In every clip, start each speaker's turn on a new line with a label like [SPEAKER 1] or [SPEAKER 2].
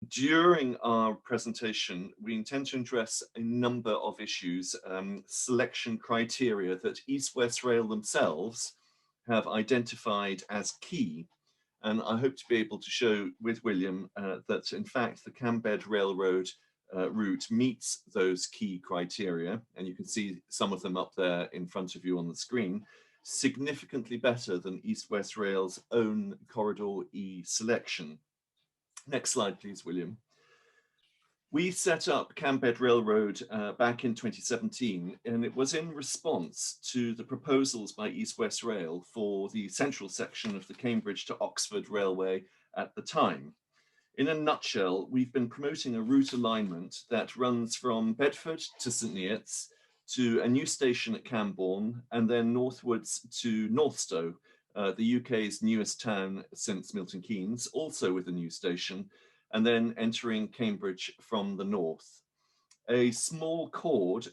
[SPEAKER 1] During our presentation, we intend to address a number of issues, selection criteria that East West Rail themselves have identified as key. And I hope to be able to show with William that in fact the Cambed Railroad route meets those key criteria. And you can see some of them up there in front of you on the screen, significantly better than East West Rail's own Corridor E selection. Next slide, please, William. We set up Cambed Railroad back in 2017, and it was in response to the proposals by East West Rail for the central section of the Cambridge to Oxford Railway at the time. In a nutshell, we've been promoting a route alignment that runs from Bedford to St Neots to a new station at Camborne, and then northwards to Northstowe, the UK's newest town since Milton Keynes, also with a new station, and then entering Cambridge from the north. A small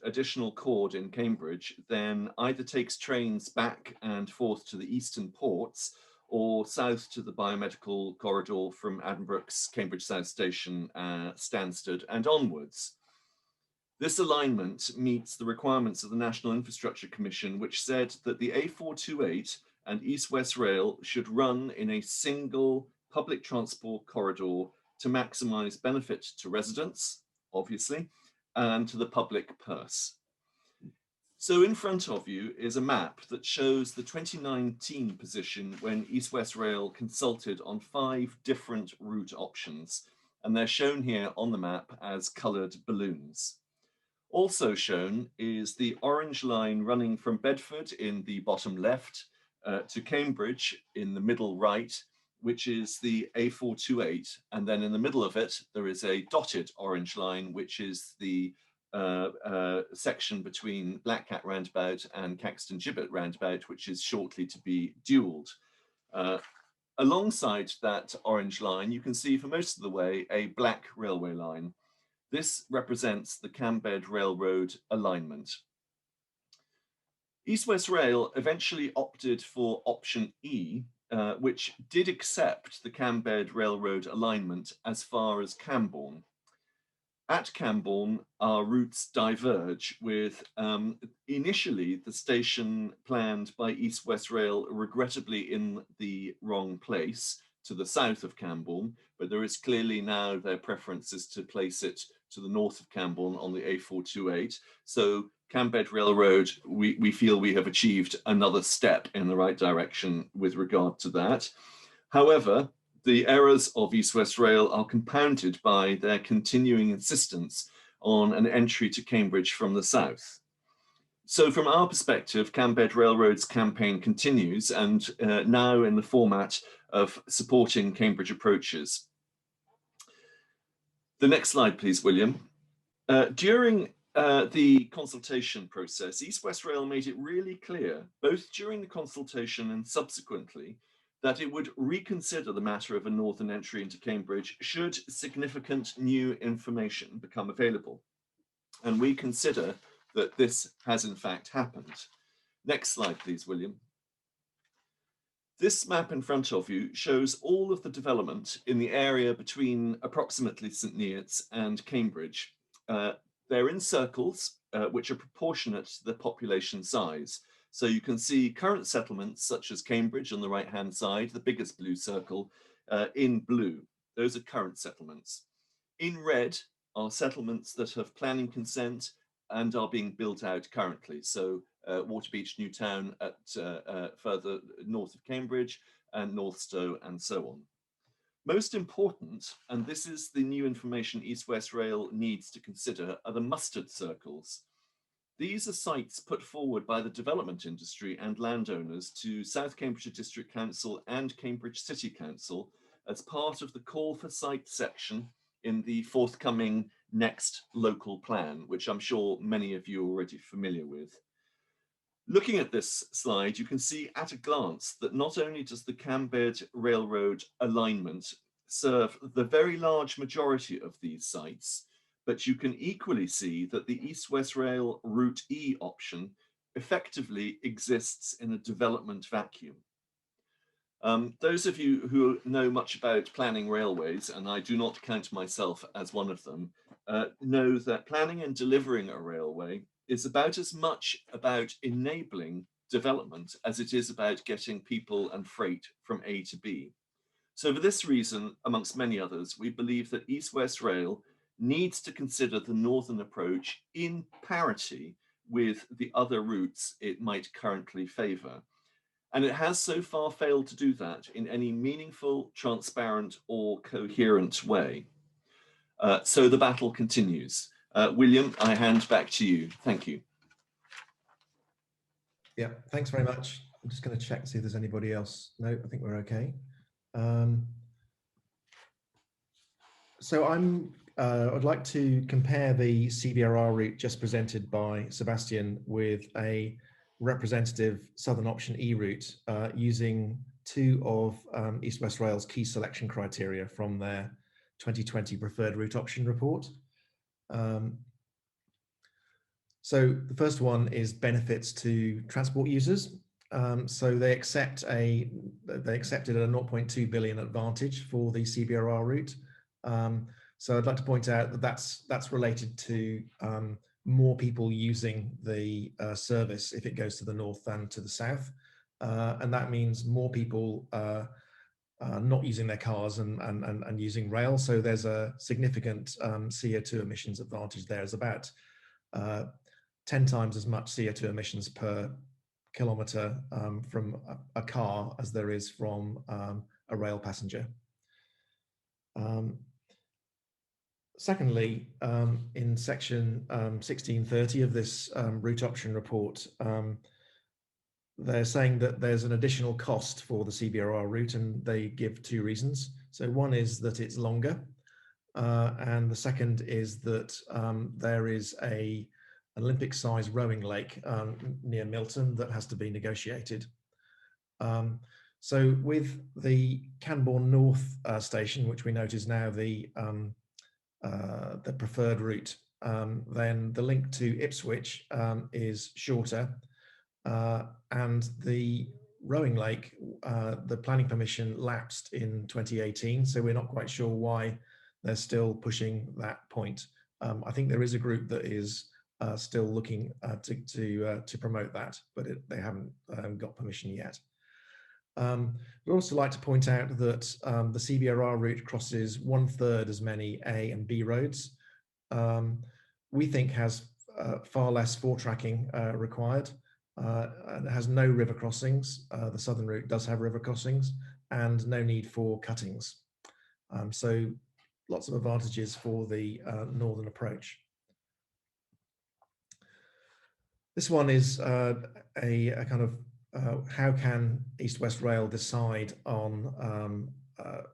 [SPEAKER 1] additional chord in Cambridge, then either takes trains back and forth to the eastern ports or south to the biomedical corridor from Addenbrookes, Cambridge South Station, Stansted, and onwards. This alignment meets the requirements of the National Infrastructure Commission, which said that the A428 and East West Rail should run in a single public transport corridor to maximize benefit to residents, obviously, and to the public purse. So in front of you is a map that shows the 2019 position when East West Rail consulted on 5 different route options, and they're shown here on the map as colored balloons. Also shown is the orange line running from Bedford in the bottom left to Cambridge in the middle right, which is the A428, and then in the middle of it there is a dotted orange line, which is the section between Black Cat Roundabout and Caxton Gibbet Roundabout, which is shortly to be dualled. Alongside that orange line, you can see for most of the way a black railway line. This represents the Cambed Railroad alignment. East West Rail eventually opted for option E, which did accept the Cambed Railroad alignment as far as Camborne. At Camborne, our routes diverge with initially the station planned by East West Rail regrettably in the wrong place to the south of Camborne, but there is clearly now their preference is to place it to the north of Camborne on the A428. So Cambed Railroad, we feel we have achieved another step in the right direction with regard to that. However, the errors of East West Rail are compounded by their continuing insistence on an entry to Cambridge from the south. So from our perspective, Cambed Railroad's campaign continues, and now in the format of supporting Cambridge approaches. The next slide, please, William. During the consultation process, East West Rail made it really clear, both during the consultation and subsequently, that it would reconsider the matter of a northern entry into Cambridge should significant new information become available. And we consider that this has in fact happened. Next slide, please, William. This map in front of you shows all of the development in the area between approximately St Neots and Cambridge. They're in circles, which are proportionate to the population size. So you can see current settlements such as Cambridge on the right-hand side, the biggest blue circle, in blue. Those are current settlements. In red are settlements that have planning consent and are being built out currently. So Waterbeach, Newtown at further north of Cambridge, and Northstowe, and so on. Most important, and this is the new information East West Rail needs to consider, are the mustard circles. These are sites put forward by the development industry and landowners to South Cambridgeshire District Council and Cambridge City Council as part of the call for site section in the forthcoming next local plan, which I'm sure many of you are already familiar with. Looking at this slide, you can see at a glance that not only does the Cambed Railroad alignment serve the very large majority of these sites, but you can equally see that the East West Rail Route E option effectively exists in a development vacuum. Those of you who know much about planning railways, and I do not count myself as one of them, know that planning and delivering a railway is about as much about enabling development as it is about getting people and freight from A to B. So for this reason, amongst many others, we believe that East West Rail needs to consider the northern approach in parity with the other routes it might currently favour. And it has so far failed to do that in any meaningful, transparent, or coherent way. So the battle continues. William, I hand back to you. Thank you.
[SPEAKER 2] Yeah, thanks very much. I'm just going to check to see if there's anybody else. No, I think we're okay. So I'd like to compare the CBRR route just presented by Sebastian with a representative Southern Option E route using two of East West Rail's key selection criteria from their 2020 preferred route option report. So the first one is benefits to transport users. So they accepted a 0.2 billion advantage for the CBRR route. So I'd like to point out that that's related to more people using the service if it goes to the north than to the south, and that means more people not using their cars and using rail. So there's a significant CO2 emissions advantage there. It's about 10 times as much CO2 emissions per kilometre from a car as there is from a rail passenger. Secondly, in section 1630 of this route option report, they're saying that there's an additional cost for the CBRR route, and they give two reasons. So one is that it's longer, and the second is that there is an Olympic-sized rowing lake near Milton that has to be negotiated. So with the Canbourne North station, which we note is now the preferred route, then the link to Ipswich is shorter, and the rowing lake, the planning permission lapsed in 2018, so we're not quite sure why they're still pushing that point. I think there is a group that is still looking to promote that, but they haven't got permission yet. We'd also like to point out that the CBRR route crosses 1/3 as many A and B roads. We think has far less four-tracking required. It has no river crossings. The southern route does have river crossings and no need for cuttings. So lots of advantages for the northern approach. This one is a kind of how can East West Rail decide on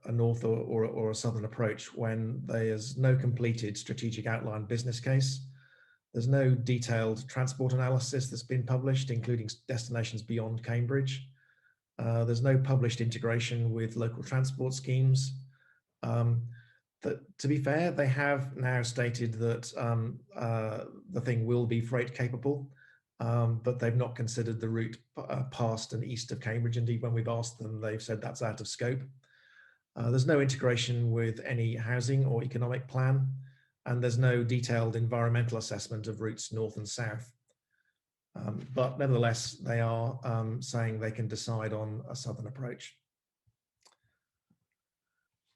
[SPEAKER 2] a north or a southern approach when there's no completed strategic outline business case? There's no detailed transport analysis that's been published, including destinations beyond Cambridge. There's no published integration with local transport schemes. To be fair, they have now stated that the thing will be freight capable, but they've not considered the route past and east of Cambridge. Indeed, when we've asked them, they've said that's out of scope. There's no integration with any housing or economic plan, and there's no detailed environmental assessment of routes north and south. But nevertheless, they are saying they can decide on a southern approach.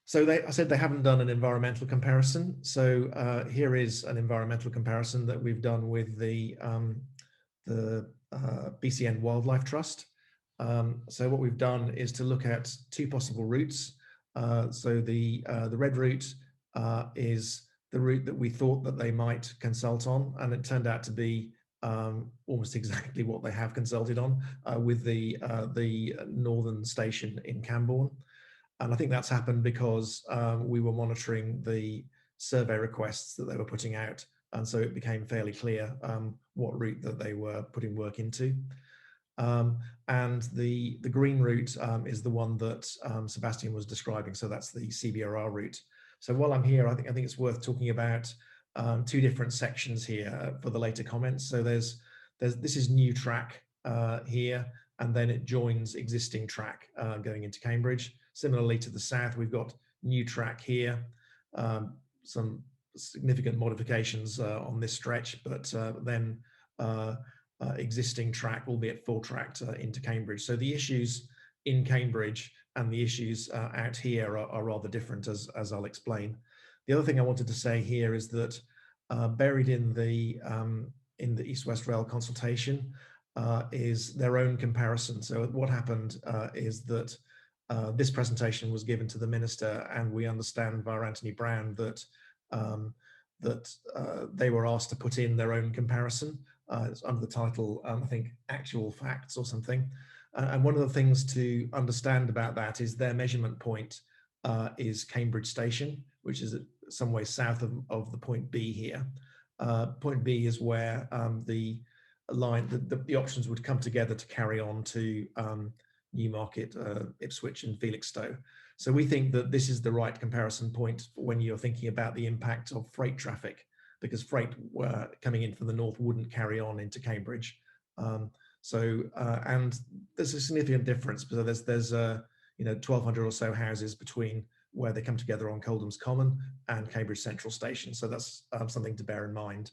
[SPEAKER 2] So I said they haven't done an environmental comparison. So here is an environmental comparison that we've done with the BCN Wildlife Trust. So what we've done is to look at two possible routes. So the red route is the route that we thought that they might consult on, and it turned out to be almost exactly what they have consulted on with the northern station in Cambourne. And I think that's happened because we were monitoring the survey requests that they were putting out, and so it became fairly clear what route that they were putting work into. And the green route is the one that Sebastian was describing, so that's the CBRR route. So while I'm here, I think it's worth talking about two different sections here for the later comments. So this is new track here, and then it joins existing track going into Cambridge. Similarly to the south, we've got new track here, some significant modifications on this stretch, but then existing track, albeit full tracked into Cambridge. So the issues in Cambridge and the issues out here are rather different, as I'll explain. The other thing I wanted to say here is that buried in the East West Rail consultation is their own comparison. So what happened is that this presentation was given to the minister, and we understand via Anthony Brown that they were asked to put in their own comparison. It's under the title, I think, Actual Facts or something. And one of the things to understand about that is their measurement point is Cambridge Station, which is some way south of the point B here. Point B is where the line, the options would come together to carry on to Newmarket, Ipswich and Felixstowe. So we think that this is the right comparison point when you're thinking about the impact of freight traffic, because freight coming in from the north wouldn't carry on into Cambridge. And there's a significant difference. So there's 1,200 or so houses between where they come together on Coldham's Common and Cambridge Central Station. So that's something to bear in mind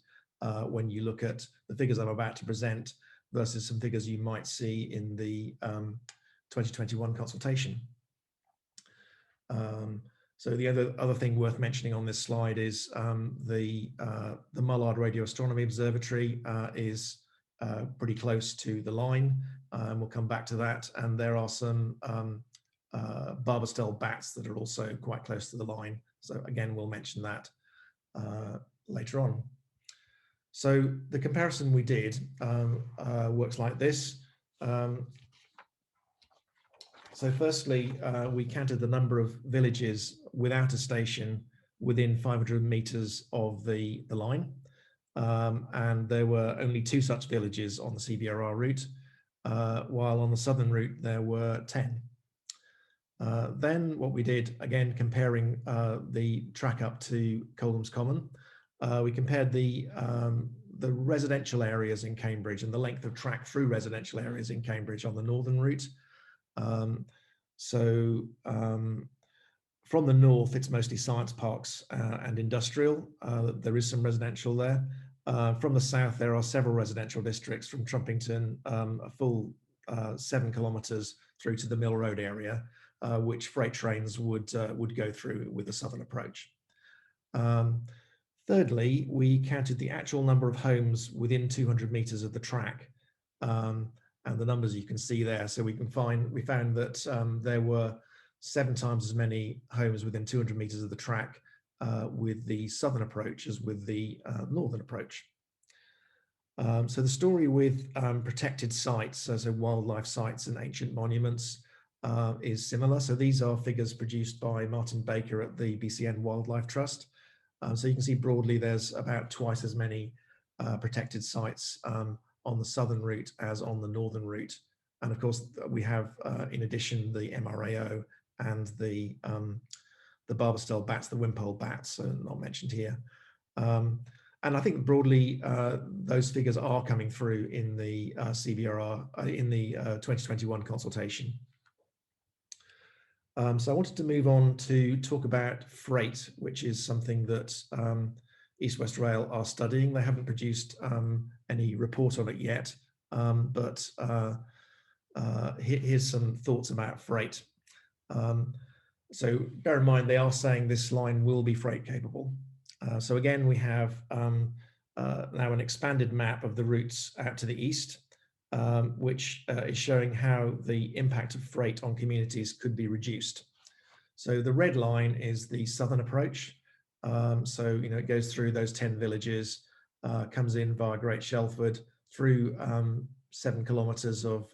[SPEAKER 2] when you look at the figures I'm about to present versus some figures you might see in the 2021 consultation. So the other thing worth mentioning on this slide is the Mullard Radio Astronomy Observatory is pretty close to the line, and we'll come back to that. And there are some Barbastell bats that are also quite close to the line. So again, we'll mention that later on. So the comparison we did works like this. So firstly, we counted the number of villages without a station within 500 meters of the line. And there were only 2 such villages on the CBRR route, while on the southern route there were 10. Then what we did, again, comparing the track up to Coldham's Common, we compared the residential areas in Cambridge and the length of track through residential areas in Cambridge on the northern route. From the north, it's mostly science parks and industrial. There is some residential there. From the south, there are several residential districts from Trumpington, a full 7 kilometres through to the Mill Road area, which freight trains would go through with the southern approach. Thirdly, we counted the actual number of homes within 200 metres of the track, and the numbers you can see there. So we found that there were 7 times as many homes within 200 metres of the track with the southern approach as with the northern approach. So the story with protected sites, so wildlife sites and ancient monuments, is similar. So these are figures produced by Martin Baker at the BCN Wildlife Trust. So you can see broadly there's about twice as many protected sites on the southern route as on the northern route. And of course, we have, in addition, the MRAO and the Barbastell bats, the Wimpole bats, not mentioned here. And I think broadly, those figures are coming through in the CBRR, in the 2021 consultation. So I wanted to move on to talk about freight, which is something that East West Rail are studying. They haven't produced any report on it yet, but here's some thoughts about freight. So bear in mind, they are saying this line will be freight capable. So again, we have now an expanded map of the routes out to the east, which is showing how the impact of freight on communities could be reduced. So the red line is the southern approach. So, it goes through those 10 villages, comes in via Great Shelford, through 7 kilometres of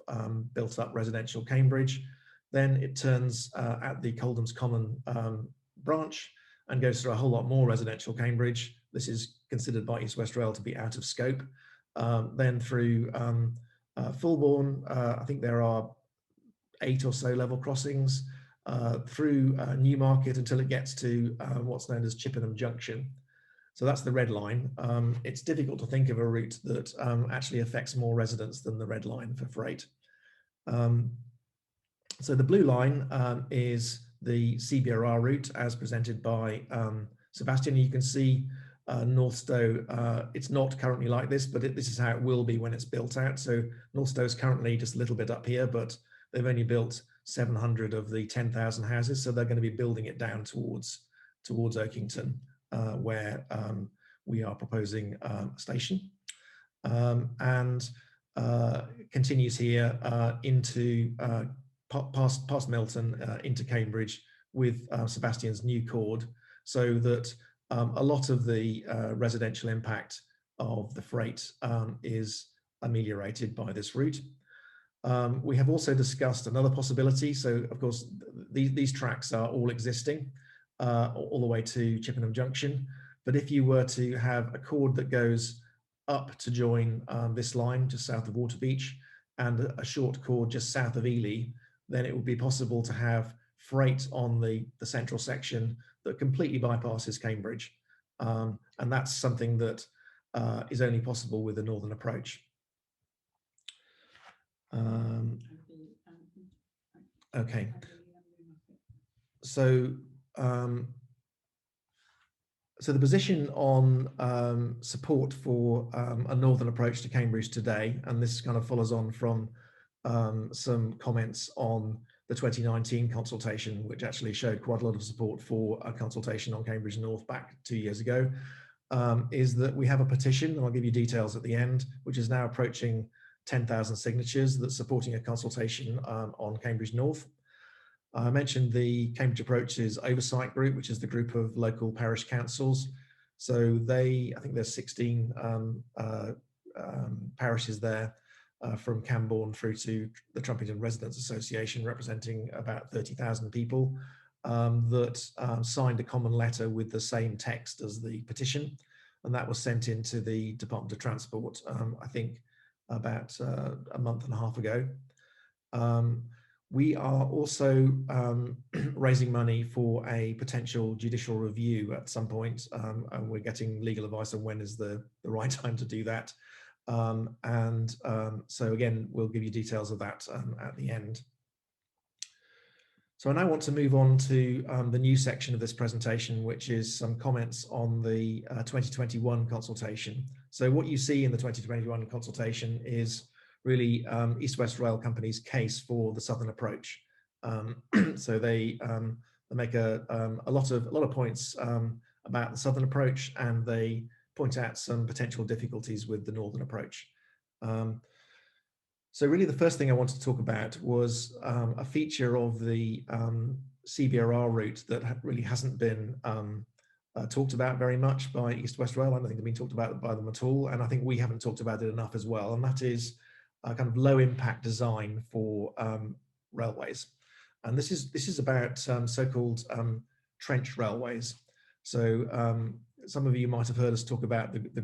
[SPEAKER 2] built up residential Cambridge. Then it turns at the Coldham's Common branch and goes through a whole lot more residential Cambridge. This is considered by East West Rail to be out of scope. Then through Fulbourn, I think there are 8 or so level crossings, through Newmarket until it gets to what's known as Chippenham Junction. So that's the red line. It's difficult to think of a route that actually affects more residents than the red line for freight. So the blue line is the CBRR route as presented by Sebastian. You can see North Stowe, it's not currently like this, but this is how it will be when it's built out. So North Stowe is currently just a little bit up here, but they've only built 700 of the 10,000 houses. So they're going to be building it down towards Oakington, where we are proposing a station. And continues here into past Milton into Cambridge with Sebastian's new chord, so that a lot of the residential impact of the freight is ameliorated by this route. We have also discussed another possibility. So, of course, these tracks are all existing all the way to Chippenham Junction. But if you were to have a chord that goes up to join this line just south of Waterbeach and a short chord just south of Ely, then it would be possible to have freight on the central section that completely bypasses Cambridge. And that's something that is only possible with the northern approach. Okay. So, so the position on support for a northern approach to Cambridge today, and this kind of follows on from some comments on the 2019 consultation, which actually showed quite a lot of support for a consultation on Cambridge North back 2 years ago, is that we have a petition, and I'll give you details at the end, which is now approaching 10,000 signatures that's supporting a consultation on Cambridge North. I mentioned the Cambridge Approaches Oversight Group, which is the group of local parish councils. So I think there's 16 parishes there, from Camborne through to the Trumpington Residents Association, representing about 30,000 people, that signed a common letter with the same text as the petition. And that was sent into the Department of Transport, I think about a month and a half ago. We are also raising money for a potential judicial review at some point, and we're getting legal advice on when is the right time to do that. So again, we'll give you details of that at the end. So I now want to move on to the new section of this presentation, which is some comments on the 2021 consultation. So what you see in the 2021 consultation is really East West Rail Company's case for the southern approach. So they make a lot of points about the southern approach, and they point out some potential difficulties with the northern approach. So really the first thing I wanted to talk about was a feature of the CBRR route that really hasn't been talked about very much by East West Rail. I don't think they've been talked about by them at all, and I think we haven't talked about it enough as well, and that is a kind of low impact design for railways. And this is about so-called trench railways. So some of you might have heard us talk about the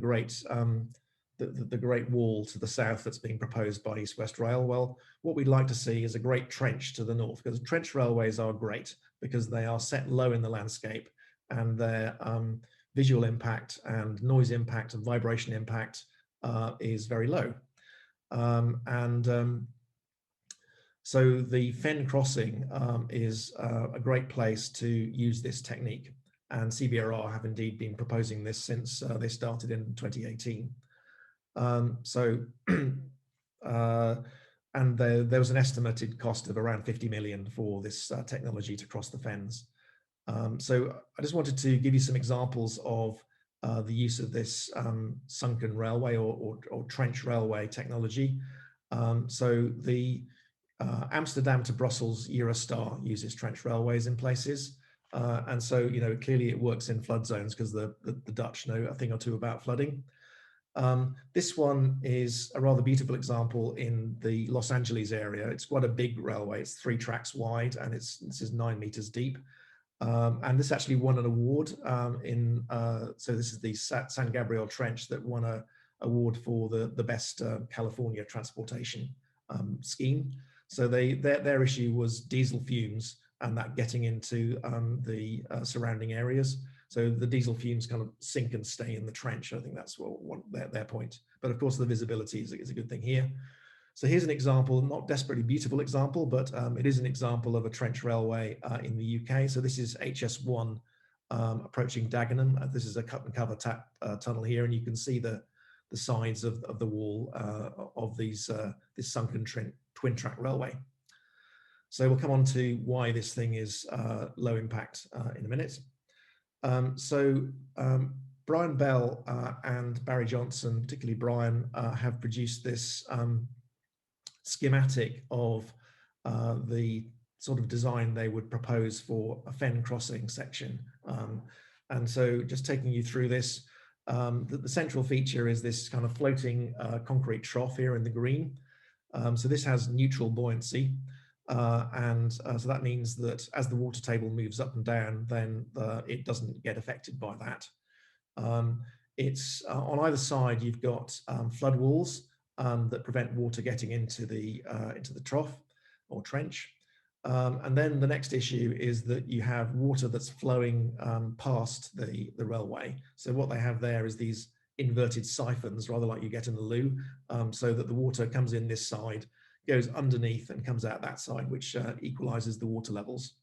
[SPEAKER 2] Great Wall to the south that's being proposed by East West Rail. Well, what we'd like to see is a great trench to the north, because trench railways are great because they are set low in the landscape, and their visual impact and noise impact and vibration impact is very low. So the Fen crossing is a great place to use this technique, and CBRR have indeed been proposing this since they started in 2018. And there was an estimated cost of around 50 million for this technology to cross the Fens. So I just wanted to give you some examples of the use of this sunken railway or trench railway technology. So the Amsterdam to Brussels Eurostar uses trench railways in places. And so, clearly it works in flood zones because the Dutch know a thing or two about flooding. This one is a rather beautiful example in the Los Angeles area. It's quite a big railway. It's 3 tracks wide, and this is 9 meters deep. And this actually won an award so this is the San Gabriel Trench that won an award for the best California transportation scheme. So their issue was diesel fumes and that getting into the surrounding areas. So the diesel fumes kind of sink and stay in the trench. I think that's what their point. But of course, the visibility is a good thing here. So here's an example, not desperately beautiful example, but it is an example of a trench railway in the UK. So this is HS1 approaching Dagenham. This is a cut and cover tunnel here, and you can see the sides of the wall of this sunken twin track railway. So we'll come on to why this thing is low impact in a minute. Brian Bell and Barry Johnson, particularly Brian, have produced this schematic of the sort of design they would propose for a fen crossing section. And so just taking you through this, the central feature is this kind of floating concrete trough here in the green. So this has neutral buoyancy. So that means that as the water table moves up and down, then it doesn't get affected by that. It's on either side, you've got flood walls that prevent water getting into the trough or trench. And then the next issue is that you have water that's flowing past the railway. So what they have there is these inverted siphons, rather like you get in the loo, so that the water comes in this side, goes underneath and comes out that side, which equalizes the water levels.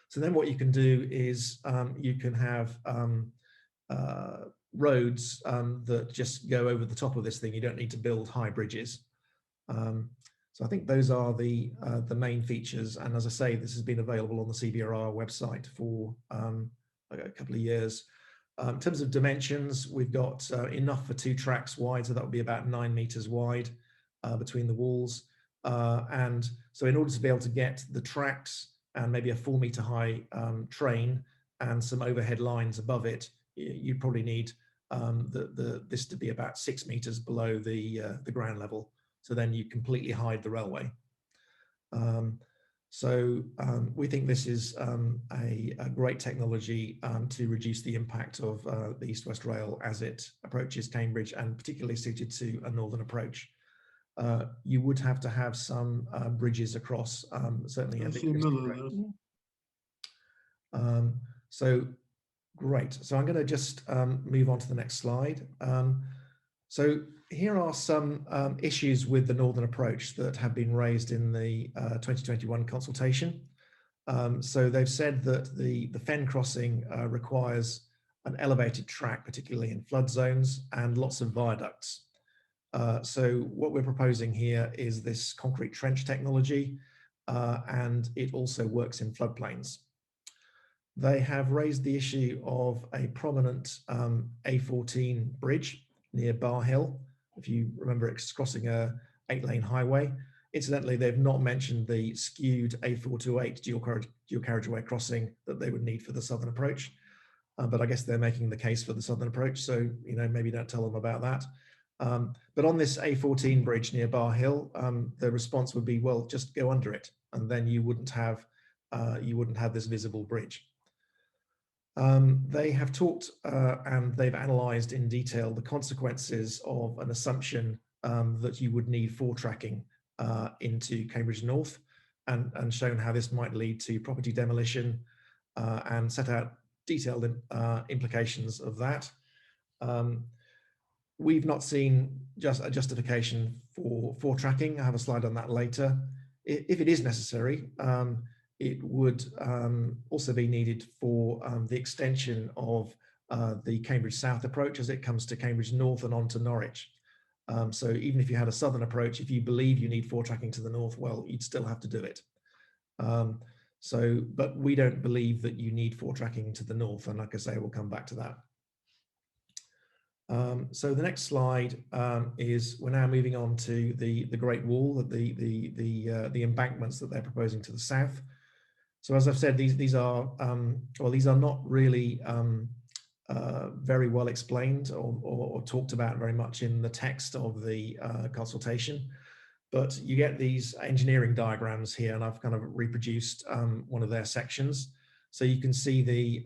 [SPEAKER 2] So then what you can do is you can have roads that just go over the top of this thing. You don't need to build high bridges. So I think those are the main features. And as I say, this has been available on the CBRR website for a couple of years. In terms of dimensions, we've got enough for 2 tracks wide, so that would be about 9 meters wide between the walls. And so in order to be able to get the tracks and maybe a 4 meter high train and some overhead lines above it, you probably need this to be about 6 meters below the ground level. So then you completely hide the railway. We think this is a great technology to reduce the impact of the East West Rail as it approaches Cambridge, and particularly suited to a northern approach. You would have to have some bridges across, certainly. So great. So I'm going to just move on to the next slide. So here are some issues with the northern approach that have been raised in the 2021 consultation. So they've said that the fen crossing requires an elevated track, particularly in flood zones, and lots of viaducts. So what we're proposing here is this concrete trench technology, and it also works in floodplains. They have raised the issue of a prominent A14 bridge near Bar Hill. If you remember, it's crossing a 8-lane highway. Incidentally, they've not mentioned the skewed A428 dual carriageway crossing that they would need for the southern approach. But I guess they're making the case for the southern approach, so maybe don't tell them about that. But on this A14 bridge near Bar Hill, the response would be, well, just go under it, and then you wouldn't have this visible bridge. They have talked and they've analysed in detail the consequences of an assumption that you would need 4-tracking into Cambridge North, and shown how this might lead to property demolition, and set out detailed implications of that. We've not seen just a justification for 4-tracking. I have a slide on that later. If it is necessary, it would also be needed for the extension of the Cambridge South approach as it comes to Cambridge North and on to Norwich. So even if you had a southern approach, if you believe you need 4-tracking to the north, well, you'd still have to do it. But we don't believe that you need 4-tracking to the north, and like I say, we'll come back to that. So the next slide is, we're now moving on to the Great Wall, the embankments that they're proposing to the south. So as I've said, these are not really very well explained or talked about very much in the text of the consultation, but you get these engineering diagrams here, and I've kind of reproduced one of their sections. So you can see the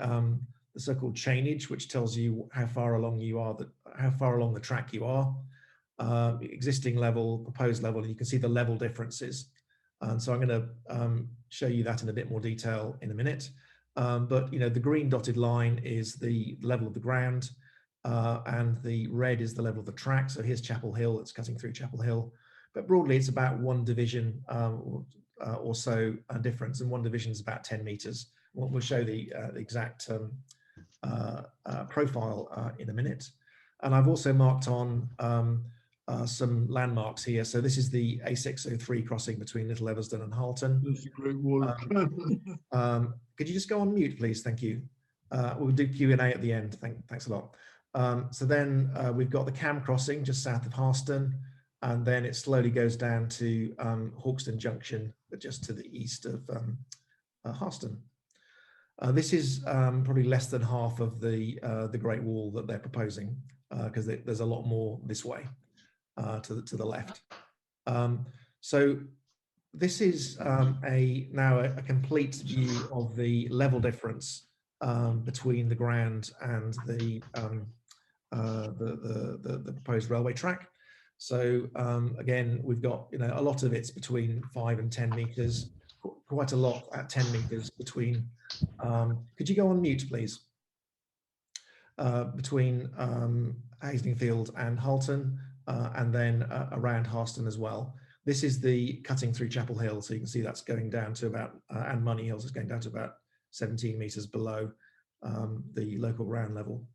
[SPEAKER 2] so-called chainage, which tells you how far along the track you are, existing level, proposed level, and you can see the level differences. And so I'm going to show you that in a bit more detail in a minute. But the green dotted line is the level of the ground, and the red is the level of the track. So here's Chapel Hill, it's cutting through Chapel Hill. but broadly it's about one division or so difference, and one division is about 10 meters. We'll show the exact profile in a minute. And I've also marked on some landmarks here. So this is the A603 crossing between Little Eversden and Harlton.
[SPEAKER 3] That's a great wall.
[SPEAKER 2] Could you just go on mute, please? Thank you. We'll do Q&A at the end. Thanks a lot. So then we've got the Cam crossing just south of Harston, and then it slowly goes down to Hawkston Junction, but just to the east of Harston. This is probably less than half of the Great Wall that they're proposing, because there's a lot more this way to the left. So this is now a complete view of the level difference between the ground and the proposed railway track. So again, we've got a lot of it's between 5 and 10 meters, quite a lot at 10 meters between. Could you go on mute, please? Between Hastingfield and Halton, and then around Harston as well. This is the cutting through Chapel Hill, so you can see that's going down to about, and Money Hills is going down to about 17 meters below the local ground level.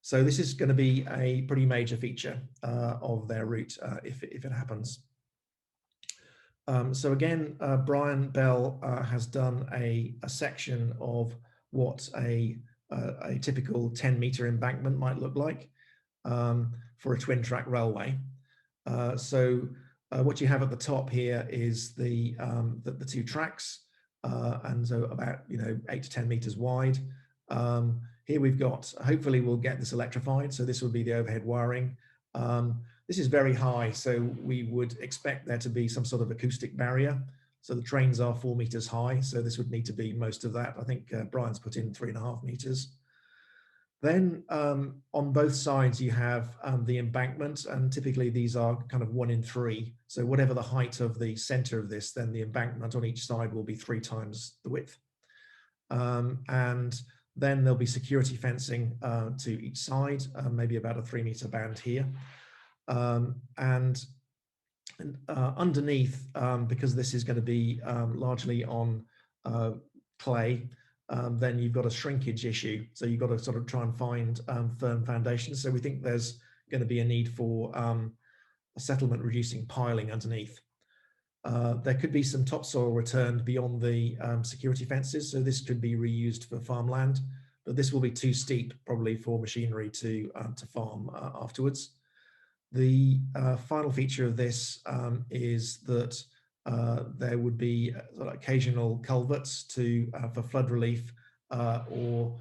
[SPEAKER 2] So this is going to be a pretty major feature of their route if it happens. So again, Brian Bell has done a section of what a typical 10-meter embankment might look like for a twin track railway. So what you have at the top here is the two tracks, and so about 8 to 10 meters wide. Here we've got, hopefully we'll get this electrified, so this would be the overhead wiring. This is very high, so we would expect there to be some sort of acoustic barrier. So the trains are 4 meters high, so this would need to be most of that. I think Brian's put in 3.5 meters. Then on both sides you have the embankment, and typically these are kind of 1 in 3. So whatever the height of the center of this, then the embankment on each side will be 3 times the width. And then there'll be security fencing to each side, maybe about a 3-meter band here. And underneath, because this is going to be largely on clay, then you've got a shrinkage issue. So you've got to sort of try and find firm foundations. So we think there's going to be a need for a settlement reducing piling underneath. There could be some topsoil returned beyond the security fences, so this could be reused for farmland, but this will be too steep probably for machinery to farm afterwards. The final feature of this is that there would be occasional culverts for flood relief or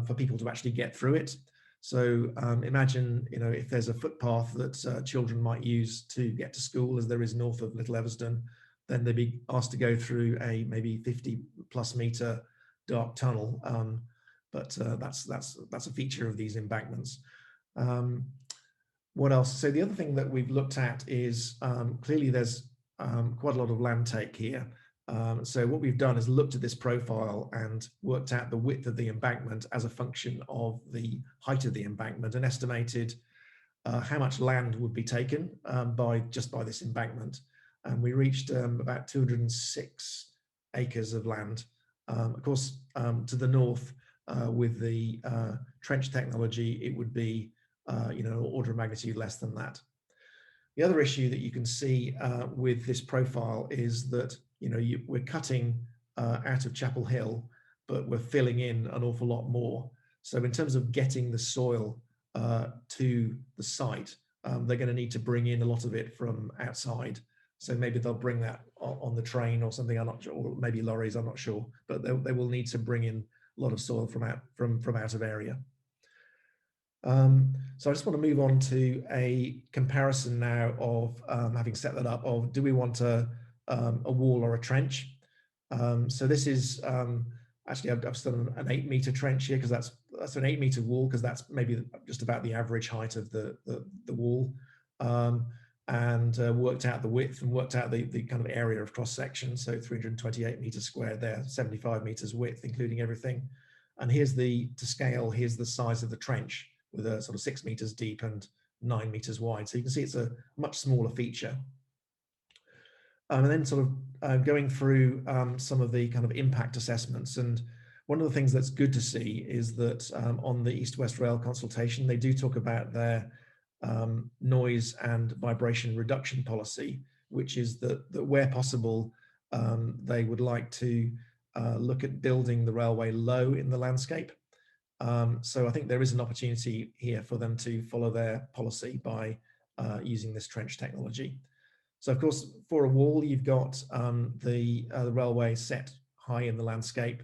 [SPEAKER 2] for people to actually get through it. So imagine, if there's a footpath that children might use to get to school, as there is north of Little Eversden, then they'd be asked to go through a maybe 50+ meter dark tunnel. But that's a feature of these embankments. What else? So the other thing that we've looked at is clearly there's quite a lot of land take here. So what we've done is looked at this profile and worked out the width of the embankment as a function of the height of the embankment, and estimated how much land would be taken by this embankment. And we reached about 206 acres of land. Of course, to the north with the trench technology, it would be an order of magnitude less than that. The other issue that you can see with this profile is that we're cutting out of Chapel Hill, but we're filling in an awful lot more. So in terms of getting the soil to the site, they're going to need to bring in a lot of it from outside. So maybe they'll bring that on the train or something. I'm not sure, or maybe lorries. I'm not sure, but they will need to bring in a lot of soil from out of area. So I just want to move on to a comparison now of having set that up, of do we want a wall or a trench. So this is actually I've done an 8-meter trench here, because that's an 8-meter wall, because that's maybe just about the average height of the wall, and worked out the width and worked out the kind of area of cross section. So 328 meters squared there, 75 meters width, including everything. And here's to scale, here's the size of the trench, with a sort of 6 meters deep and 9 meters wide. So you can see it's a much smaller feature. and then sort of going through some of the kind of impact assessments. And one of the things that's good to see is that on the East West Rail consultation, they do talk about their noise and vibration reduction policy, which is that where possible, they would like to look at building the railway low in the landscape. So I think there is an opportunity here for them to follow their policy by using this trench technology. So of course, for a wall, you've got the railway set high in the landscape.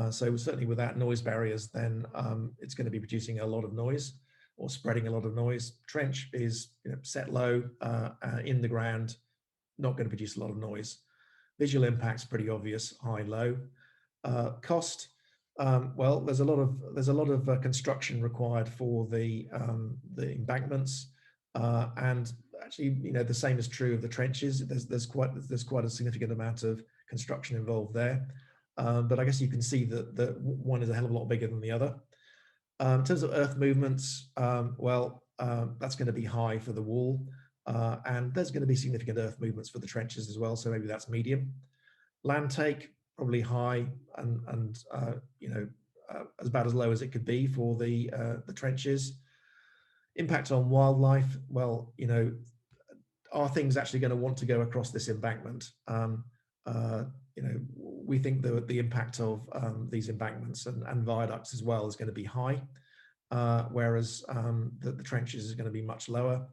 [SPEAKER 2] So certainly without noise barriers, then it's going to be producing a lot of noise or spreading a lot of noise. Trench is set low in the ground, not going to produce a lot of noise. Visual impact's pretty obvious, high, low. Cost, well, there's a lot of construction required for the embankments, and actually, the same is true of the trenches. There's quite a significant amount of construction involved there, but I guess you can see that one is a hell of a lot bigger than the other. In terms of earth movements, well, that's going to be high for the wall, and there's going to be significant earth movements for the trenches as well. So maybe that's medium. Land take, probably high, and about as low as it could be for the trenches. Impact on wildlife, well, are things actually going to want to go across this embankment? We think the impact of these embankments and viaducts as well is going to be high, whereas the trenches is going to be much lower.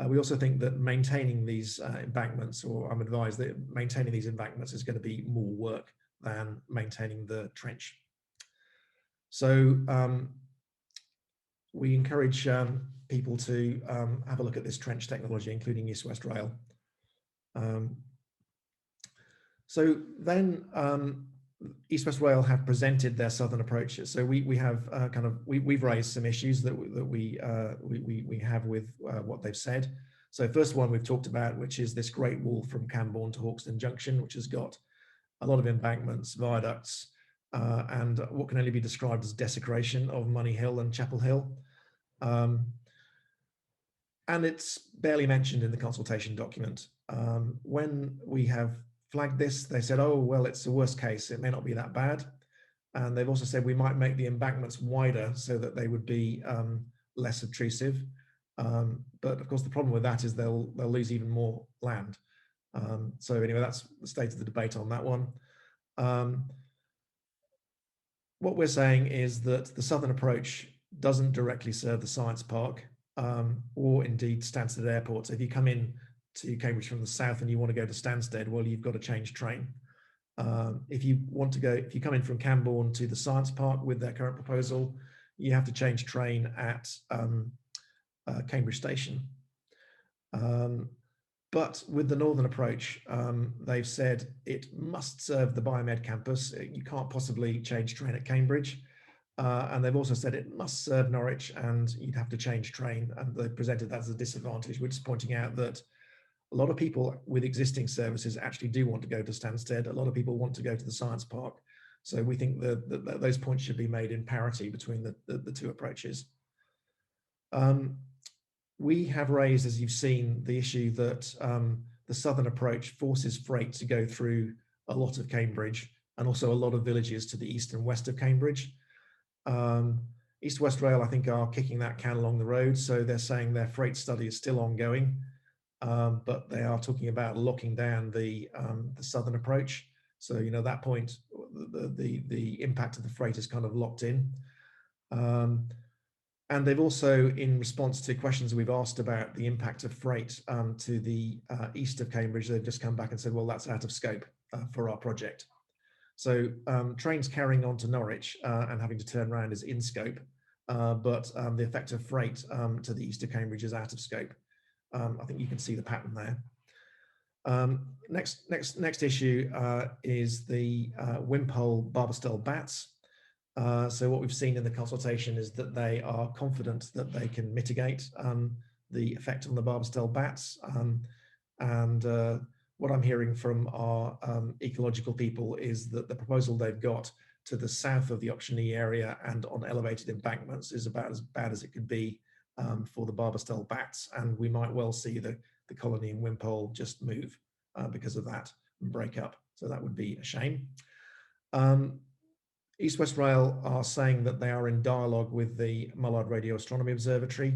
[SPEAKER 2] We also think that maintaining these embankments, or I'm advised that maintaining these embankments is going to be more work than maintaining the trench. So we encourage people to have a look at this trench technology, including East West Rail. So then East West Rail have presented their southern approaches. So we have we've raised some issues that we have with what they've said. So first one we've talked about, which is this Great Wall from Cambourne to Hawkston Junction, which has got a lot of embankments, viaducts, and what can only be described as desecration of Money Hill and Chapel Hill. And it's barely mentioned in the consultation document. When we have flagged this, they said, oh, well, it's the worst case. It may not be that bad. And they've also said we might make the embankments wider so that they would be less obtrusive. But of course, the problem with that is they'll lose even more land. So anyway, that's the state of the debate on that one. What we're saying is that the southern approach doesn't directly serve the science park or indeed Stansted Airport. So if you come in to Cambridge from the south and you want to go to Stansted, well, you've got to change train. If you come in from Cambourne to the science park with their current proposal, you have to change train at Cambridge Station. But with the northern approach, they've said it must serve the Biomed campus. You can't possibly change train at Cambridge. And they've also said it must serve Norwich and you'd have to change train. And they presented that as a disadvantage. We're just pointing out that a lot of people with existing services actually do want to go to Stansted. A lot of people want to go to the science park. So we think that those points should be made in parity between the two approaches. We have raised, as you've seen, the issue that the southern approach forces freight to go through a lot of Cambridge and also a lot of villages to the east and west of Cambridge. East West Rail, I think, are kicking that can along the road. So they're saying their freight study is still ongoing, but they are talking about locking down the southern approach. So, at that point, the impact of the freight is kind of locked in. And they've also, in response to questions we've asked about the impact of freight to the east of Cambridge, they've just come back and said, well, that's out of scope for our project. So trains carrying on to Norwich and having to turn around is in scope, but the effect of freight to the east of Cambridge is out of scope. I think you can see the pattern there. Next issue is the Wimpole Barbastell Bats. So what we've seen in the consultation is that they are confident that they can mitigate the effect on the Barbastell bats. And what I'm hearing from our ecological people is that the proposal they've got to the south of the Auctioneer area and on elevated embankments is about as bad as it could be for the Barbastell bats. And we might well see the colony in Wimpole just move because of that and break up. So that would be a shame. East West Rail are saying that they are in dialogue with the Mullard Radio Astronomy Observatory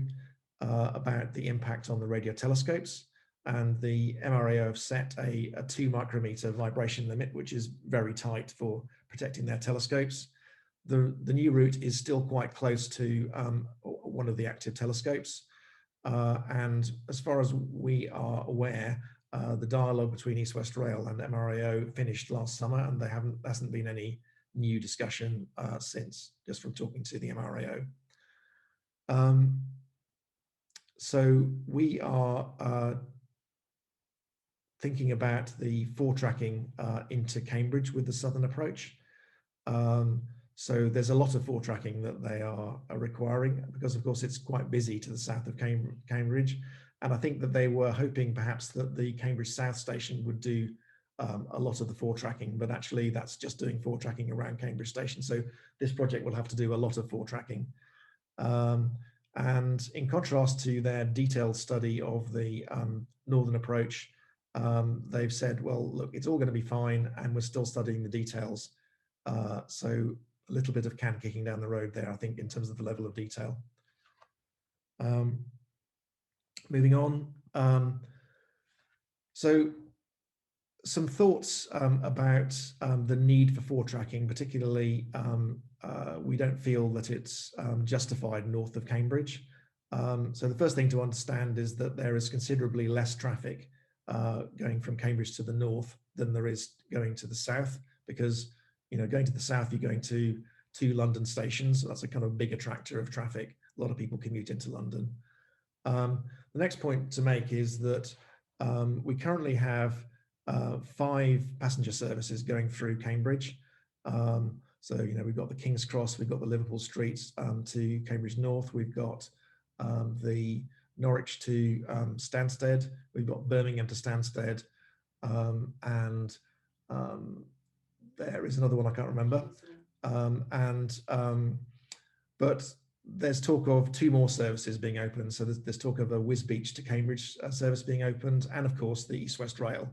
[SPEAKER 2] about the impact on the radio telescopes. And the MRAO have set a 2 micrometer vibration limit, which is very tight for protecting their telescopes. The new route is still quite close to one of the active telescopes. And as far as we are aware, the dialogue between East West Rail and MRAO finished last summer, and there hasn't been any new discussion since, just from talking to the MRAO. So we are thinking about the foretracking into Cambridge with the southern approach. So there's a lot of foretracking that they are requiring, because of course it's quite busy to the south of Cambridge. And I think that they were hoping perhaps that the Cambridge South Station would do a lot of the foretracking, but actually that's just doing foretracking around Cambridge Station. So this project will have to do a lot of foretracking. And in contrast to their detailed study of the northern approach, they've said, well, look, it's all going to be fine, and we're still studying the details. So a little bit of can kicking down the road there, I think, in terms of the level of detail. Moving on. So some thoughts about the need for foretracking, particularly we don't feel that it's justified north of Cambridge. So the first thing to understand is that there is considerably less traffic going from Cambridge to the north than there is going to the south, because going to the south, you're going to 2 London stations. So that's a kind of big attractor of traffic. A lot of people commute into London. The next point to make is that we currently have 5 passenger services going through Cambridge. So we've got the King's Cross, we've got the Liverpool Streets to Cambridge North, we've got the Norwich to Stansted, we've got Birmingham to Stansted, and there is another one I can't remember. But there's talk of 2 more services being opened. So there's talk of a Wisbech to Cambridge service being opened, and of course the East West Rail.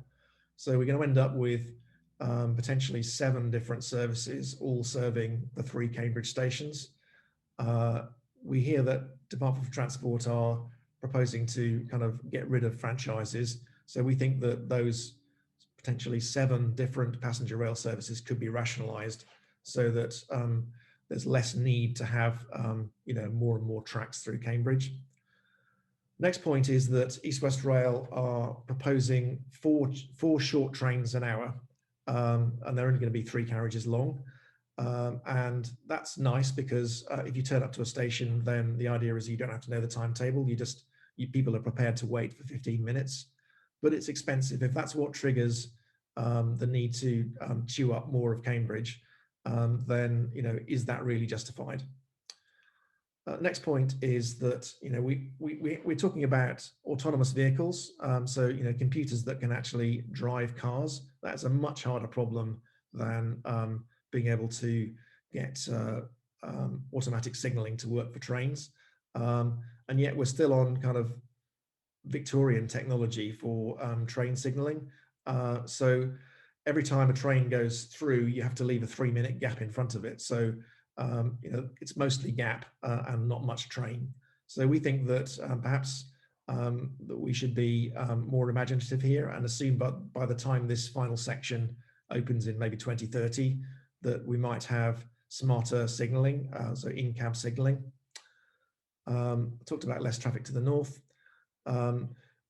[SPEAKER 2] So we're going to end up with potentially 7 different services, all serving the 3 Cambridge stations. We hear that Department for Transport are proposing to kind of get rid of franchises. So we think that those potentially 7 different passenger rail services could be rationalized, so that there's less need to have more and more tracks through Cambridge. Next point is that East West Rail are proposing 4 short trains an hour, and they're only going to be 3 carriages long. And that's nice, because if you turn up to a station, then the idea is you don't have to know the timetable. People are prepared to wait for 15 minutes, but it's expensive. If that's what triggers the need to chew up more of Cambridge, then is that really justified? Next point is that we're talking about autonomous vehicles, so computers that can actually drive cars. That's a much harder problem than being able to get automatic signaling to work for trains, and yet we're still on kind of Victorian technology for train signaling. So every time a train goes through, you have to leave a 3-minute gap in front of it. So it's mostly gap and not much train. So we think that perhaps that we should be more imaginative here, and assume by the time this final section opens in maybe 2030, that we might have smarter signaling, so in-cab signaling. Talked about less traffic to the north.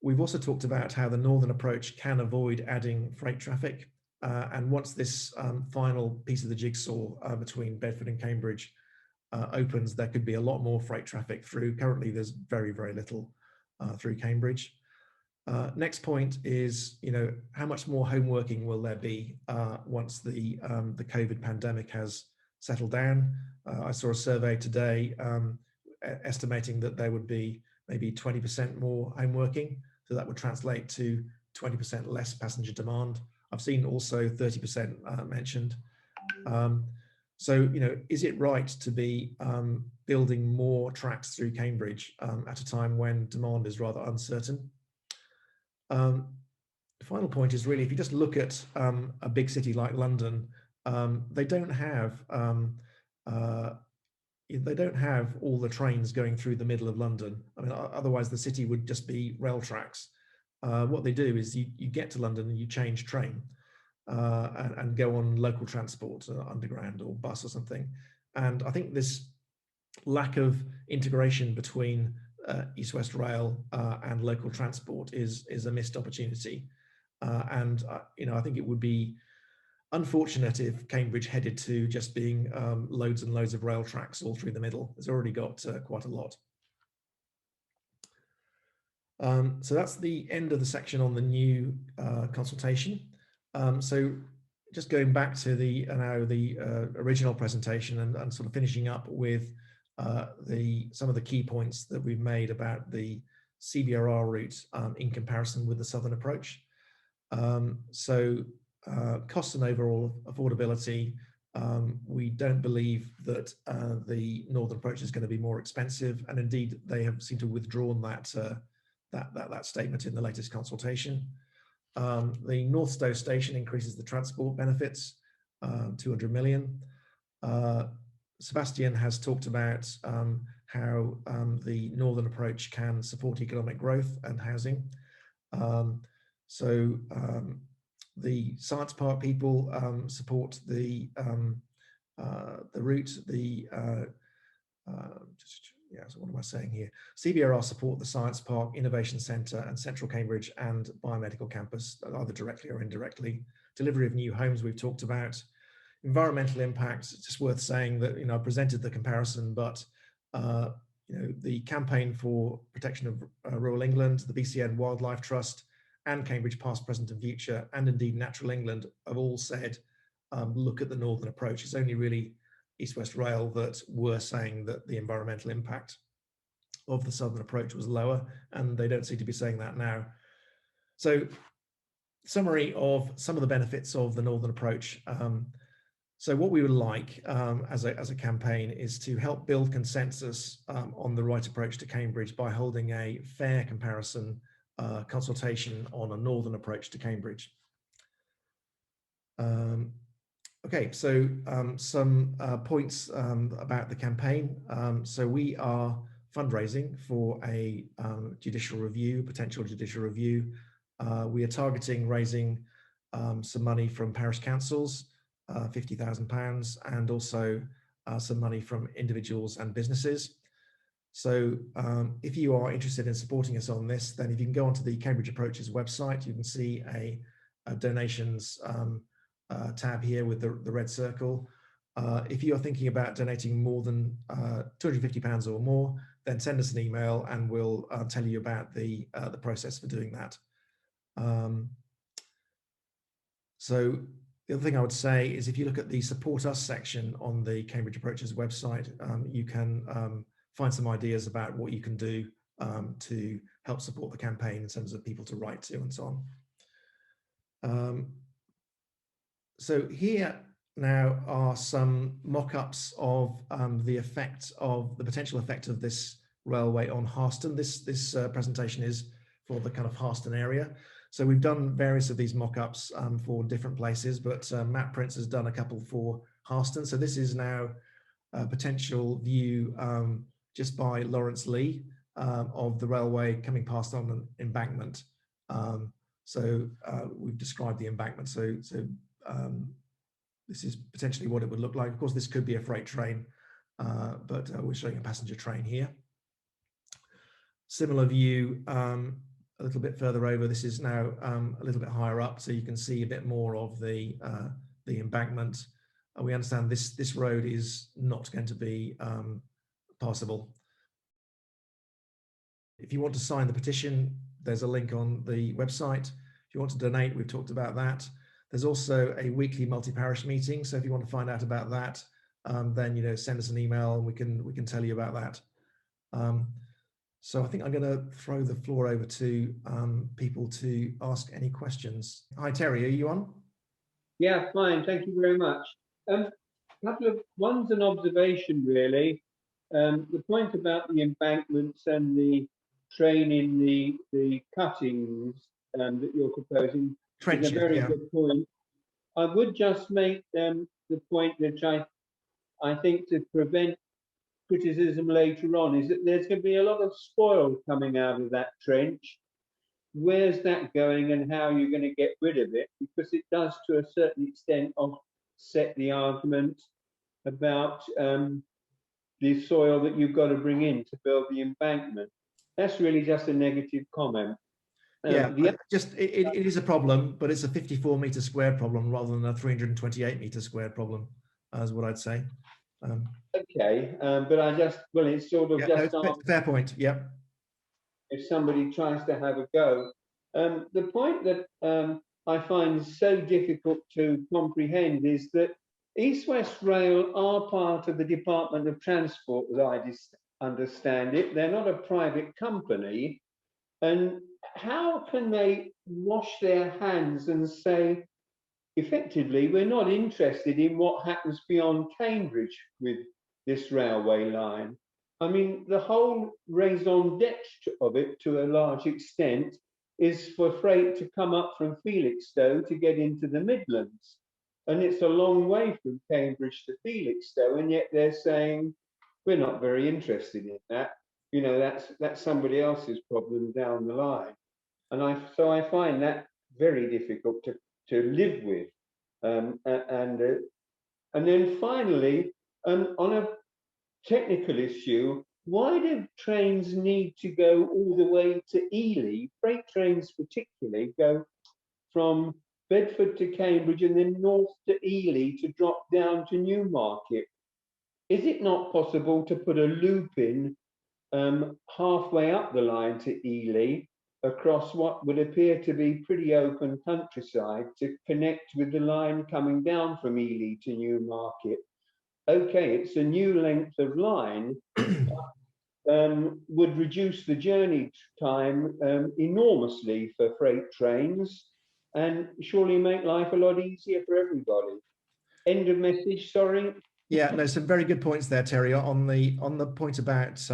[SPEAKER 2] We've also talked about how the northern approach can avoid adding freight traffic. And once this final piece of the jigsaw between Bedford and Cambridge opens, there could be a lot more freight traffic through. Currently, there's very, very little through Cambridge. Next point is, how much more home working will there be once the COVID pandemic has settled down? I saw a survey today estimating that there would be maybe 20% more home working. So that would translate to 20% less passenger demand. I've seen also 30% mentioned. So, is it right to be building more tracks through Cambridge at a time when demand is rather uncertain? final point is really, if you just look at a big city like London, they don't have all the trains going through the middle of London. I mean, otherwise the city would just be rail tracks. What they do is you get to London and you change train and go on local transport, underground or bus or something. And I think this lack of integration between East West Rail and local transport is a missed opportunity. I think it would be unfortunate if Cambridge headed to just being loads and loads of rail tracks all through the middle. It's already got quite a lot. So that's the end of the section on the new consultation. So just going back to the original presentation and sort of finishing up with some of the key points that we've made about the CBRR route in comparison with the southern approach. Cost and overall affordability, we don't believe that the northern approach is going to be more expensive, and indeed they have seemed to have withdrawn that statement in the latest consultation. The North Stowe station increases the transport benefits, 200 million. Sebastian has talked about how the northern approach can support economic growth and housing. The Science Park people support the route. So what am I saying here? CBRR support the Science Park, Innovation Centre and Central Cambridge and Biomedical Campus, either directly or indirectly. Delivery of new homes we've talked about. Environmental impact, it's just worth saying that, I presented the comparison, but the Campaign for Protection of Rural England, the BCN Wildlife Trust, and Cambridge Past, Present and Future, and indeed Natural England have all said, look at the northern approach. It's only really East West Rail that were saying that the environmental impact of the southern approach was lower, and they don't seem to be saying that now. So, summary of some of the benefits of the northern approach. So what we would like as a campaign is to help build consensus on the right approach to Cambridge by holding a fair comparison consultation on a northern approach to Cambridge. Okay, so some points about the campaign. So we are fundraising for a judicial review, potential judicial review. We are targeting raising some money from parish councils, £50,000, and also some money from individuals and businesses. So if you are interested in supporting us on this, then if you can go onto the Cambridge Approaches website, you can see a donations tab here with the red circle. If you're thinking about donating more than £250 or more, then send us an email and we'll tell you about the process for doing that. So the other thing I would say is if you look at the Support Us section on the Cambridge Approaches website, you can find some ideas about what you can do to help support the campaign in terms of people to write to and so on. So here now are some mock-ups of the potential effect of this railway on Harston. This presentation is for the kind of Harston area. So we've done various of these mock-ups for different places, but Matt Prince has done a couple for Harston. So this is now a potential view just by Lawrence Lee of the railway coming past on an embankment. We've described the embankment. So this is potentially what it would look like. Of course, this could be a freight train, but we're showing a passenger train here. Similar view a little bit further over. This is now a little bit higher up, so you can see a bit more of the embankment. We understand this road is not going to be passable. If you want to sign the petition, there's a link on the website. If you want to donate, we've talked about that. There's also a weekly multi-parish meeting, so if you want to find out about that, then send us an email and we can tell you about that. So I think I'm going to throw the floor over to people to ask any questions. Hi Terry, are you on?
[SPEAKER 3] Yeah, fine. Thank you very much. One's an observation really. The point about the embankments and the train in the cuttings that you're proposing is a
[SPEAKER 2] Trenches,
[SPEAKER 3] very
[SPEAKER 2] yeah.
[SPEAKER 3] good point. I would just make the point that I think to prevent criticism later on is that there's going to be a lot of spoil coming out of that trench. Where's that going and how are you going to get rid of it? Because it does, to a certain extent, offset the argument about the soil that you've got to bring in to build the embankment. That's really just a negative comment.
[SPEAKER 2] Yeah, it is a problem, but it's a 54-meter square problem rather than a 328-meter square problem, is what I'd say.
[SPEAKER 3] Okay, but it's sort of
[SPEAKER 2] yeah, no, fair point. Yeah.
[SPEAKER 3] If somebody tries to have a go. The point that I find so difficult to comprehend is that East West Rail are part of the Department of Transport, as I understand it. They're not a private company. And how can they wash their hands and say, effectively, we're not interested in what happens beyond Cambridge with this railway line? I mean, the whole raison d'etre of it, to a large extent, is for freight to come up from Felixstowe to get into the Midlands. And it's a long way from Cambridge to Felixstowe, and yet they're saying, we're not very interested in that. You know, that's somebody else's problem down the line. And so I find that very difficult to live with. And then finally, on a technical issue, why do trains need to go all the way to Ely? Freight trains particularly go from Bedford to Cambridge and then north to Ely to drop down to Newmarket. Is it not possible to put a loop in halfway up the line to Ely across what would appear to be pretty open countryside to connect with the line coming down from Ely to Newmarket? Okay, it's a new length of line, would reduce the journey time enormously for freight trains and surely make life a lot easier for everybody. End of message, sorry.
[SPEAKER 2] Yeah, no, some very good points there, Terry, on the point about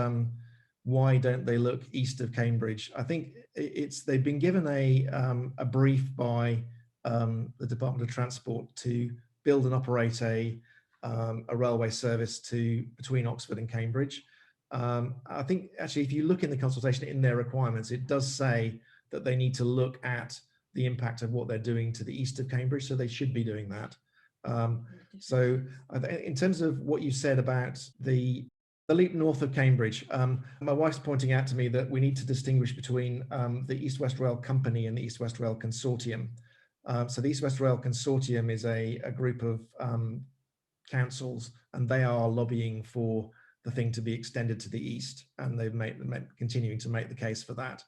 [SPEAKER 2] why don't they look east of Cambridge. I think they've been given a brief by the Department of Transport to build and operate a railway service between Oxford and Cambridge. I think actually, if you look in the consultation in their requirements, it does say that they need to look at the impact of what they're doing to the east of Cambridge, so they should be doing that. So in terms of what you said about the loop north of Cambridge, my wife's pointing out to me that we need to distinguish between the East West Rail Company and the East West Rail Consortium. So the East West Rail Consortium is a group of councils, and they are lobbying for the thing to be extended to the east, and they've continuing to make the case for that.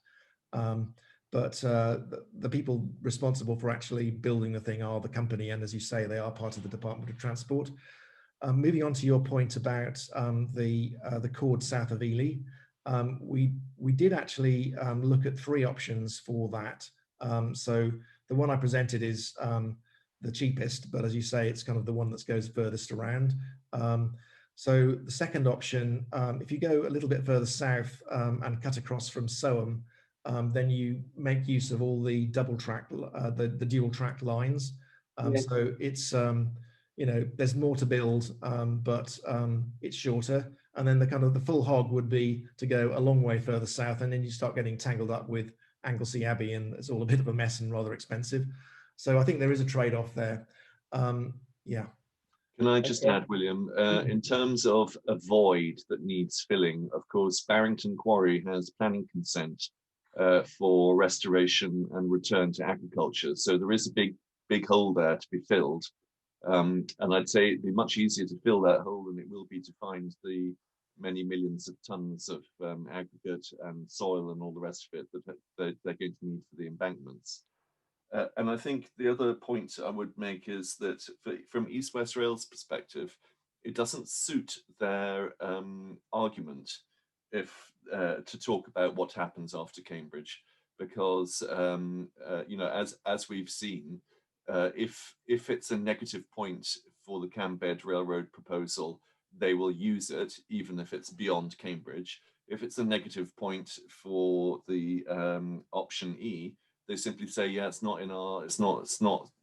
[SPEAKER 2] But the people responsible for actually building the thing are the company, and as you say, they are part of the Department of Transport. Moving on to your point about the chord south of Ely, we did actually look at 3 options for that. So the one I presented is the cheapest, but as you say, it's kind of the one that goes furthest around. So the second option, if you go a little bit further south and cut across from Soham, then you make use of all the double track, the dual track lines. Yes. So it's, there's more to build, but it's shorter. And then the full hog would be to go a long way further south, and then you start getting tangled up with Anglesey Abbey, and it's all a bit of a mess and rather expensive. So I think there is a trade-off there. Yeah.
[SPEAKER 1] Can I just add, William, in terms of a void that needs filling, of course, Barrington Quarry has planning consent for restoration and return to agriculture. So there is a big hole there to be filled. And I'd say it'd be much easier to fill that hole than it will be to find the many millions of tons of aggregate and soil and all the rest of it that they're going to need for the embankments. And I think the other point I would make is that from East West Rail's perspective, it doesn't suit their argument to talk about what happens after Cambridge, because as we've seen, if it's a negative point for the Cambed Railroad proposal, they will use it even if it's beyond Cambridge. If it's a negative point for the option E, they simply say, yeah, it's not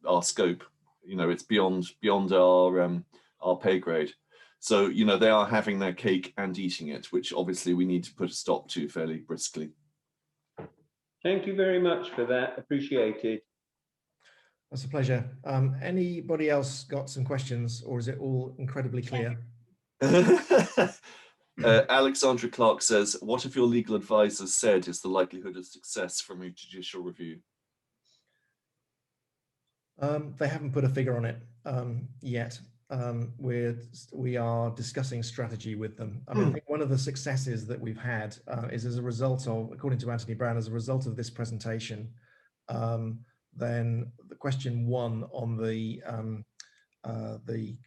[SPEAKER 1] our scope. You know, it's beyond our pay grade. So, you know, they are having their cake and eating it, which obviously we need to put a stop to fairly briskly.
[SPEAKER 3] Thank you very much for that. Appreciated.
[SPEAKER 2] That's a pleasure. Anybody else got some questions, or is it all incredibly clear?
[SPEAKER 1] Alexandra Clark says, what have your legal advisors said is the likelihood of success from a judicial review?
[SPEAKER 2] They haven't put a figure on it yet. We are discussing strategy with them. I mean, I think one of the successes that we've had is as a result of, according to Anthony Brown, as a result of this presentation, then the question 1 on the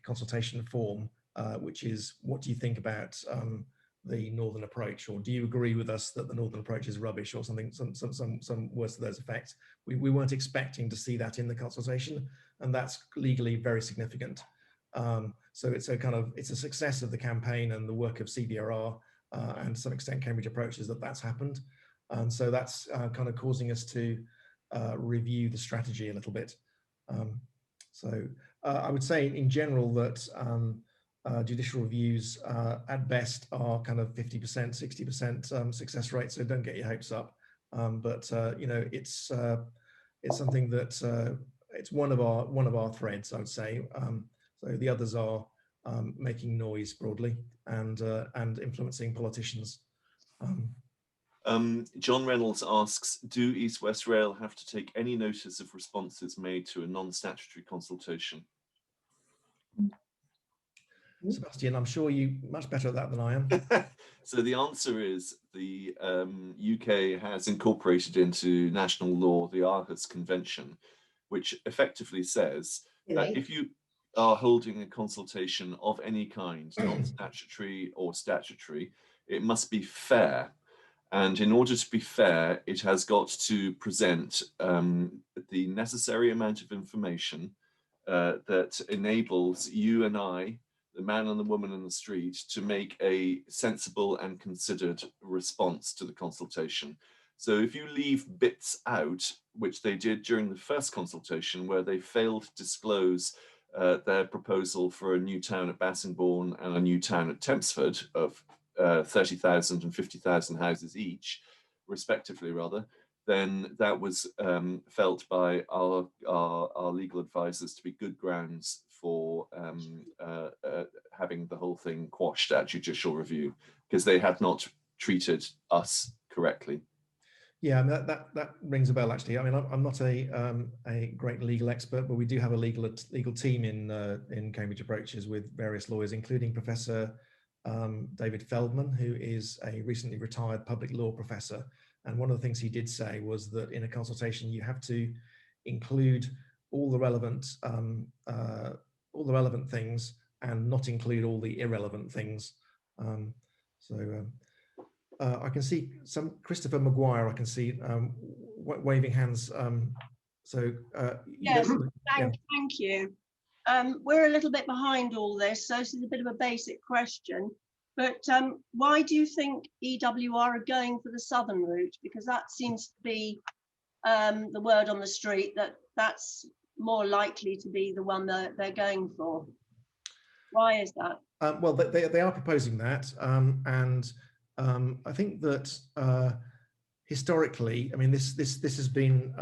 [SPEAKER 2] consultation form, which is, what do you think about the Northern approach, or do you agree with us that the Northern approach is rubbish, or something, some words to those effects? We weren't expecting to see that in the consultation, and that's legally very significant. So it's a success of the campaign and the work of CBRR, and to some extent Cambridge approaches, that's happened. And so that's kind of causing us to review the strategy a little bit. I would say in general that judicial reviews at best are kind of 50%, 60% success rate, so don't get your hopes up. But you know, it's something that it's one of our threads, I would say. So the others are making noise broadly and influencing politicians.
[SPEAKER 1] John Reynolds asks, do East West Rail have to take any notice of responses made to a non-statutory consultation?
[SPEAKER 2] Sebastian, I'm sure you're much better at that than I am.
[SPEAKER 1] So the answer is the UK has incorporated into national law the Aarhus Convention, which effectively says that if you are holding a consultation of any kind, non-statutory or statutory, it must be fair. And in order to be fair, it has got to present the necessary amount of information that enables you and I, the man and the woman in the street, to make a sensible and considered response to the consultation. So if you leave bits out, which they did during the first consultation, where they failed to disclose their proposal for a new town at Bassingbourn and a new town at Tempsford of 30,000 and 50,000 houses each, respectively, rather, then that was felt by our legal advisors to be good grounds for having the whole thing quashed at judicial review, because they had not treated us correctly.
[SPEAKER 2] Yeah, that rings a bell, actually. I mean, I'm not a great legal expert, but we do have a legal team in Cambridge Approaches with various lawyers, including Professor David Feldman, who is a recently retired public law professor. And one of the things he did say was that in a consultation, you have to include all the relevant things and not include all the irrelevant things. I can see some Christopher Maguire. I can see waving hands.
[SPEAKER 4] Yes, thank you. We're a little bit behind all this, so this is a bit of a basic question. But why do you think EWR are going for the southern route? Because that seems to be the word on the street, that's more likely to be the one that they're going for. Why is that?
[SPEAKER 2] Well, they are proposing that, and I think that historically, I mean, this has been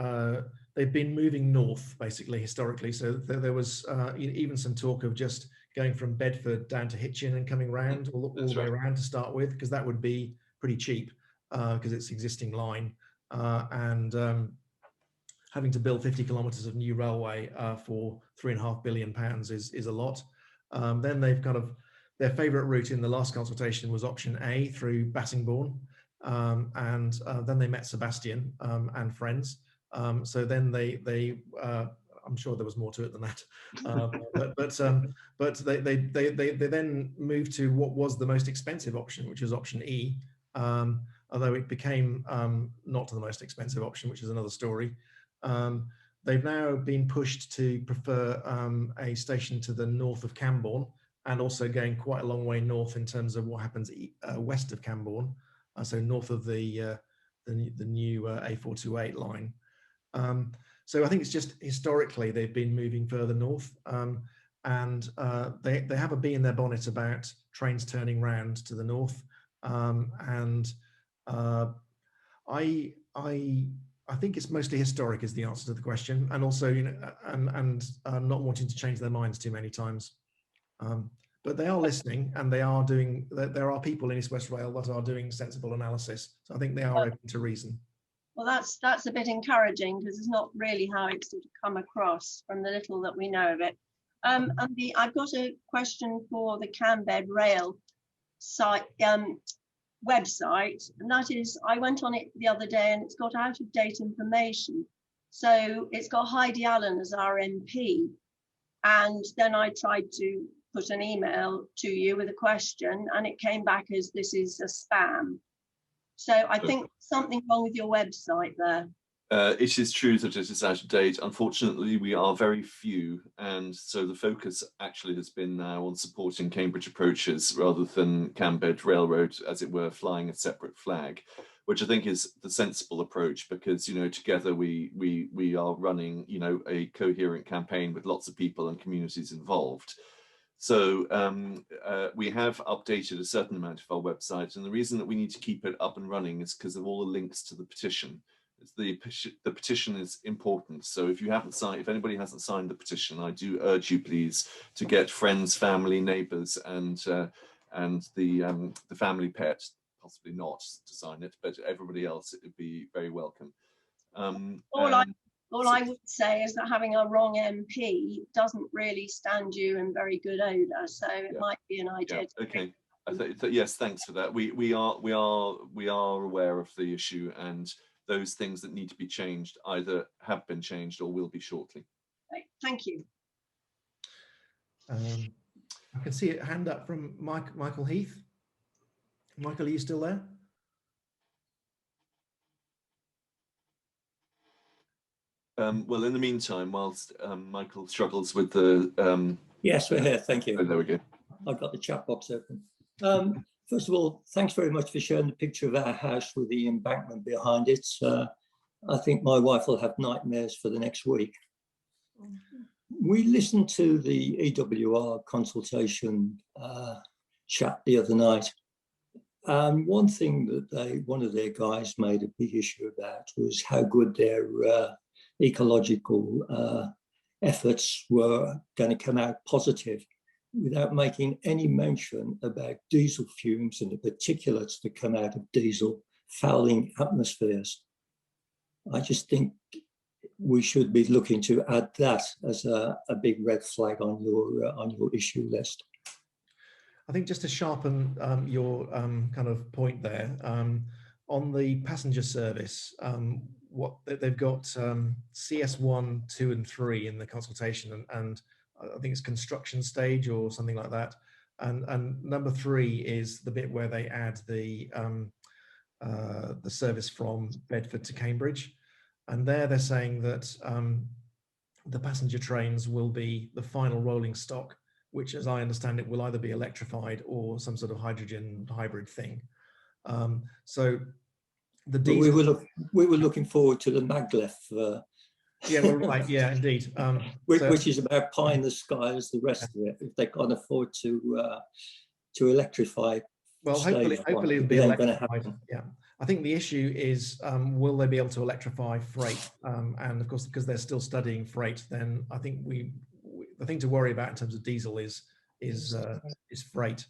[SPEAKER 2] they've been moving north basically historically. So there was even some talk of just going from Bedford down to Hitchin and coming round all the way around to start with, because that would be pretty cheap because it's existing line, and having to build 50 kilometres of new railway for £3.5 billion is a lot. Then they've their favourite route in the last consultation was option A through Bassingbourn, and then they met Sebastian and friends. So then they I'm sure there was more to it than that, but they then moved to what was the most expensive option, which was option E, although it became not the most expensive option, which is another story. They've now been pushed to prefer a station to the north of Camborne, and also going quite a long way north in terms of what happens west of Camborne, so north of the new A428 line. So I think it's just historically they've been moving further north, and they have a bee in their bonnet about trains turning round to the north, and I think it's mostly historic is the answer to the question, and also and not wanting to change their minds too many times. But they are listening, and they are doing. There are people in East West Rail that are doing sensible analysis. So I think they are open to reason.
[SPEAKER 4] Well, that's a bit encouraging, because it's not really how it's sort of come across from the little that we know of it. And I've got a question for the Cambed Rail site website, and that is, I went on it the other day and it's got out of date information. So it's got Heidi Allen as our MP, and then I tried to put an email to you with a question, and it came back as this is a spam. So I think something wrong with your website there.
[SPEAKER 1] It is true that it is out of date. Unfortunately, we are very few, and so the focus actually has been now on supporting Cambridge approaches rather than Cambed Railroad, as it were, flying a separate flag, which I think is the sensible approach, because together we are running a coherent campaign with lots of people and communities involved. So we have updated a certain amount of our website, and the reason that we need to keep it up and running is because of all the links to the petition. The petition is important. So if anybody hasn't signed the petition, I do urge you, please, to get friends, family, neighbours, and the family pet, possibly not to sign it, but everybody else, it would be very welcome.
[SPEAKER 4] All I would say is that having a wrong MP doesn't really stand you in very good odour. So it might be an idea.
[SPEAKER 1] Yeah, okay. Yes, thanks for that. We are aware of the issue, and those things that need to be changed either have been changed or will be shortly.
[SPEAKER 4] Right, thank you.
[SPEAKER 2] I can see a hand up from Michael Heath. Michael, are you still there?
[SPEAKER 5] Well, in the meantime, whilst Michael struggles with the...
[SPEAKER 6] Yes, we're here, thank you.
[SPEAKER 5] Oh, there we go.
[SPEAKER 6] I've got the chat box open. First of all, thanks very much for showing the picture of our house with the embankment behind it. I think my wife will have nightmares for the next week. We listened to the EWR consultation chat the other night. And one thing that one of their guys made a big issue about was how good their ecological efforts were going to come out positive, without making any mention about diesel fumes and the particulates that come out of diesel fouling atmospheres. I just think we should be looking to add that as a big red flag on your issue list.
[SPEAKER 2] I think just to sharpen your kind of point there, on the passenger service, what they've got CS1, 2 and 3 in the consultation, and I think it's construction stage or something like that. And number 3 is the bit where they add the service from Bedford to Cambridge. And there they're saying that the passenger trains will be the final rolling stock, which, as I understand it, will either be electrified or some sort of hydrogen hybrid thing. So the diesel...
[SPEAKER 6] we were looking forward to the maglev.
[SPEAKER 2] Yeah, well, right. Yeah, indeed.
[SPEAKER 6] Which is about pie in the sky as the rest of it. If they can't afford to electrify.
[SPEAKER 2] Well, hopefully it'll be electrified. Yeah, I think the issue is will they be able to electrify freight? And of course, because they're still studying freight, then I think the thing to worry about in terms of diesel is freight.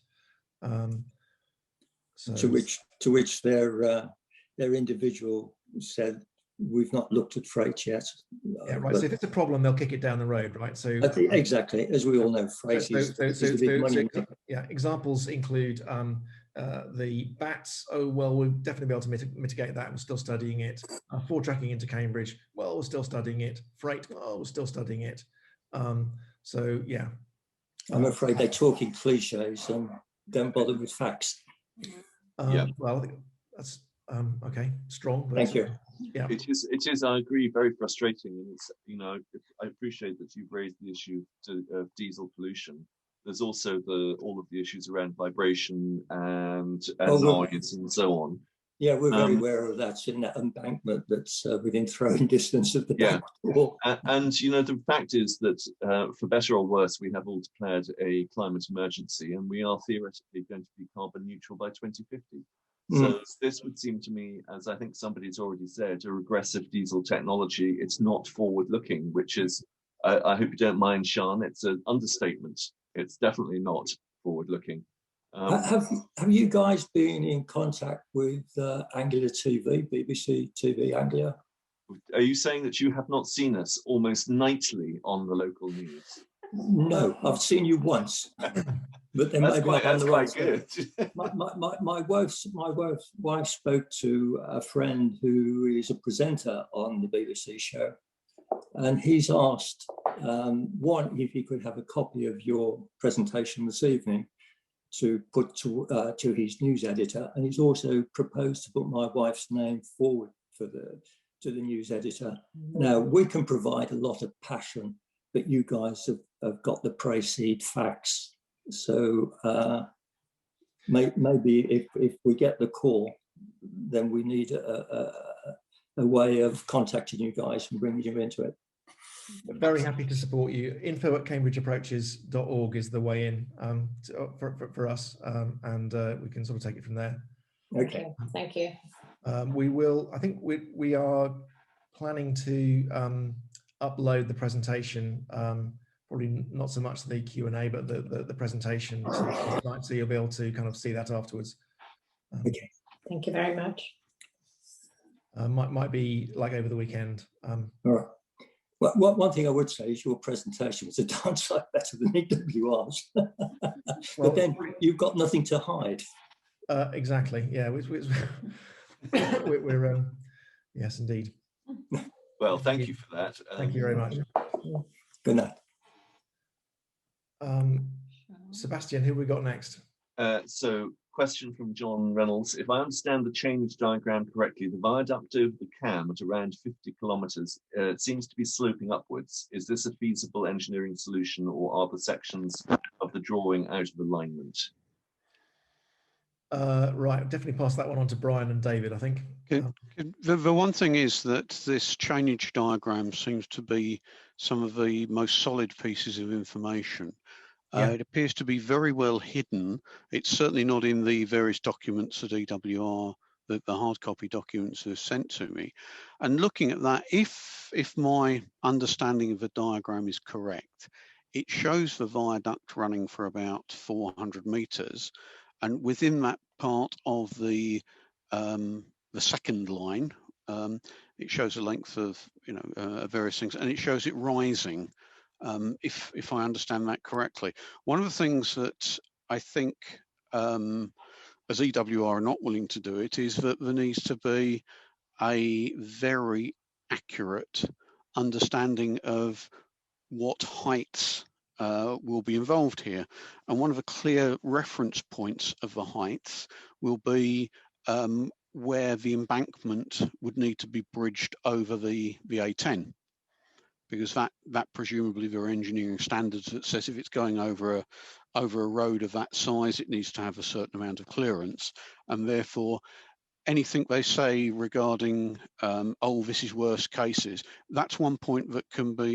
[SPEAKER 6] To which their individual said, we've not looked at freight yet.
[SPEAKER 2] Yeah, right. So if it's a problem, they'll kick it down the road, right? So
[SPEAKER 6] exactly, as we all know, freight is the big money.
[SPEAKER 2] Yeah, examples include the bats. Oh well, we'll definitely be able to mitigate that. We're still studying it. Forward tracking into Cambridge. Well, we're still studying it. Freight. Well, we're still studying it. So yeah,
[SPEAKER 6] I'm afraid they're talking cliches and don't bother with facts.
[SPEAKER 2] Well, I think that's okay. Strong.
[SPEAKER 6] Thank you.
[SPEAKER 2] Yeah,
[SPEAKER 5] it is. I agree. Very frustrating, and it's I appreciate that you've raised the issue of diesel pollution. There's also all of the issues around vibration and noise and so on.
[SPEAKER 6] Yeah, we're very aware of that in that embankment that's within throwing distance of the
[SPEAKER 5] Yeah.
[SPEAKER 6] back door.
[SPEAKER 5] And you know, the fact is that for better or worse, we have all declared a climate emergency, and we are theoretically going to be carbon neutral by 2050. So this would seem to me, as I think somebody's already said, a regressive diesel technology. It's not forward-looking, which is, I hope you don't mind, Sean, it's an understatement. It's definitely not forward-looking.
[SPEAKER 6] Have you guys been in contact with Anglia TV, BBC TV Anglia?
[SPEAKER 5] Are you saying that you have not seen us almost nightly on the local news?
[SPEAKER 6] No, I've seen you once, but then maybe I'm on the right side. My wife spoke to a friend who is a presenter on the BBC show, and he's asked one if he could have a copy of your presentation this evening to put to his news editor, and he's also proposed to put my wife's name forward to the news editor. Now, we can provide a lot of passion, but you guys have got the pre-seed facts. So maybe if we get the call, then we need a way of contacting you guys and bringing you into it.
[SPEAKER 2] Very happy to support you. info@cambridgeapproaches.org is the way in for us, and we can sort of take it from there.
[SPEAKER 6] Okay,
[SPEAKER 7] thank you.
[SPEAKER 2] We will. I think we are planning to upload the presentation. Probably not so much the Q&A, but the presentation, so you'll be able to kind of see that afterwards.
[SPEAKER 6] Okay.
[SPEAKER 7] Thank you very much.
[SPEAKER 2] Might be like over the weekend.
[SPEAKER 6] All right. Well, one thing I would say is your presentation was a darn sight better than EWR's. But then you've got nothing to hide.
[SPEAKER 2] Exactly. Yeah. We're yes, indeed.
[SPEAKER 5] Well, thank you for that.
[SPEAKER 2] Thank you very much.
[SPEAKER 6] Good night.
[SPEAKER 2] Sebastian, who have we got next?
[SPEAKER 5] So, question from John Reynolds. If I understand the change diagram correctly, the viaduct over the Cam at around 50 kilometres seems to be sloping upwards. Is this a feasible engineering solution, or are the sections of the drawing out of alignment?
[SPEAKER 2] Right, definitely pass that one on to Brian and David, I think.
[SPEAKER 8] The one thing is that this chainage diagram seems to be some of the most solid pieces of information. It appears to be very well hidden. It's certainly not in the various documents that EWR, the hard copy documents have sent to me. And looking at that, if my understanding of the diagram is correct, it shows the viaduct running for about 400 meters. And within that part of the second line, it shows the length of various things, and it shows it rising. If I understand that correctly, one of the things that I think, as EWR are not willing to do it, is that there needs to be a very accurate understanding of what heights will be involved here. And one of the clear reference points of the heights will be where the embankment would need to be bridged over the A10. Because that presumably there are engineering standards that says if it's going over a road of that size, it needs to have a certain amount of clearance, and therefore anything they say regarding this is worst cases, that's one point that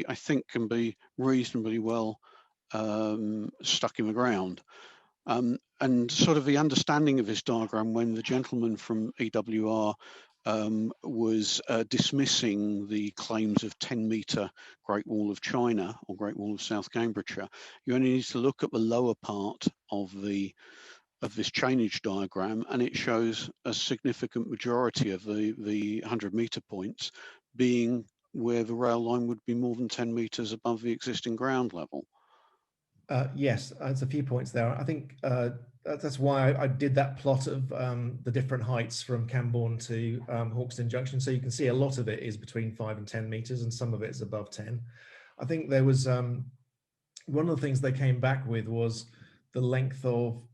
[SPEAKER 8] I think can be reasonably well stuck in the ground. And sort of the understanding of this diagram, when the gentleman from EWR was dismissing the claims of 10-meter Great Wall of China or Great Wall of South Cambridgeshire, you only need to look at the lower part of this chainage diagram, and it shows a significant majority of the 100-meter points being where the rail line would be more than 10 meters above the existing ground level.
[SPEAKER 2] Yes, there's a few points there. I think that's why I did that plot of the different heights from Cambourne to Hawkston Junction. So you can see a lot of it is between 5 and 10 meters, and some of it is above 10. I think there was one of the things they came back with was the length of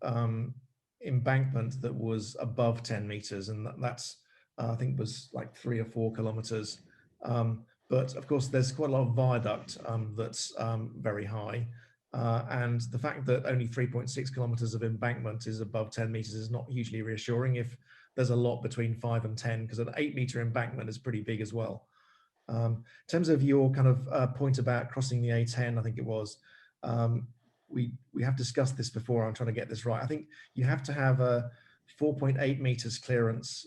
[SPEAKER 2] embankment that was above 10 meters, and that's I think was like 3 or 4 kilometers. But of course, there's quite a lot of viaduct that's very high. And the fact that only 3.6 kilometers of embankment is above 10 meters is not hugely reassuring. If there's a lot between 5 and 10, because an 8-meter embankment is pretty big as well. In terms of your kind of point about crossing the A10, I think it was, we have discussed this before. I'm trying to get this right. I think you have to have a 4.8 meters clearance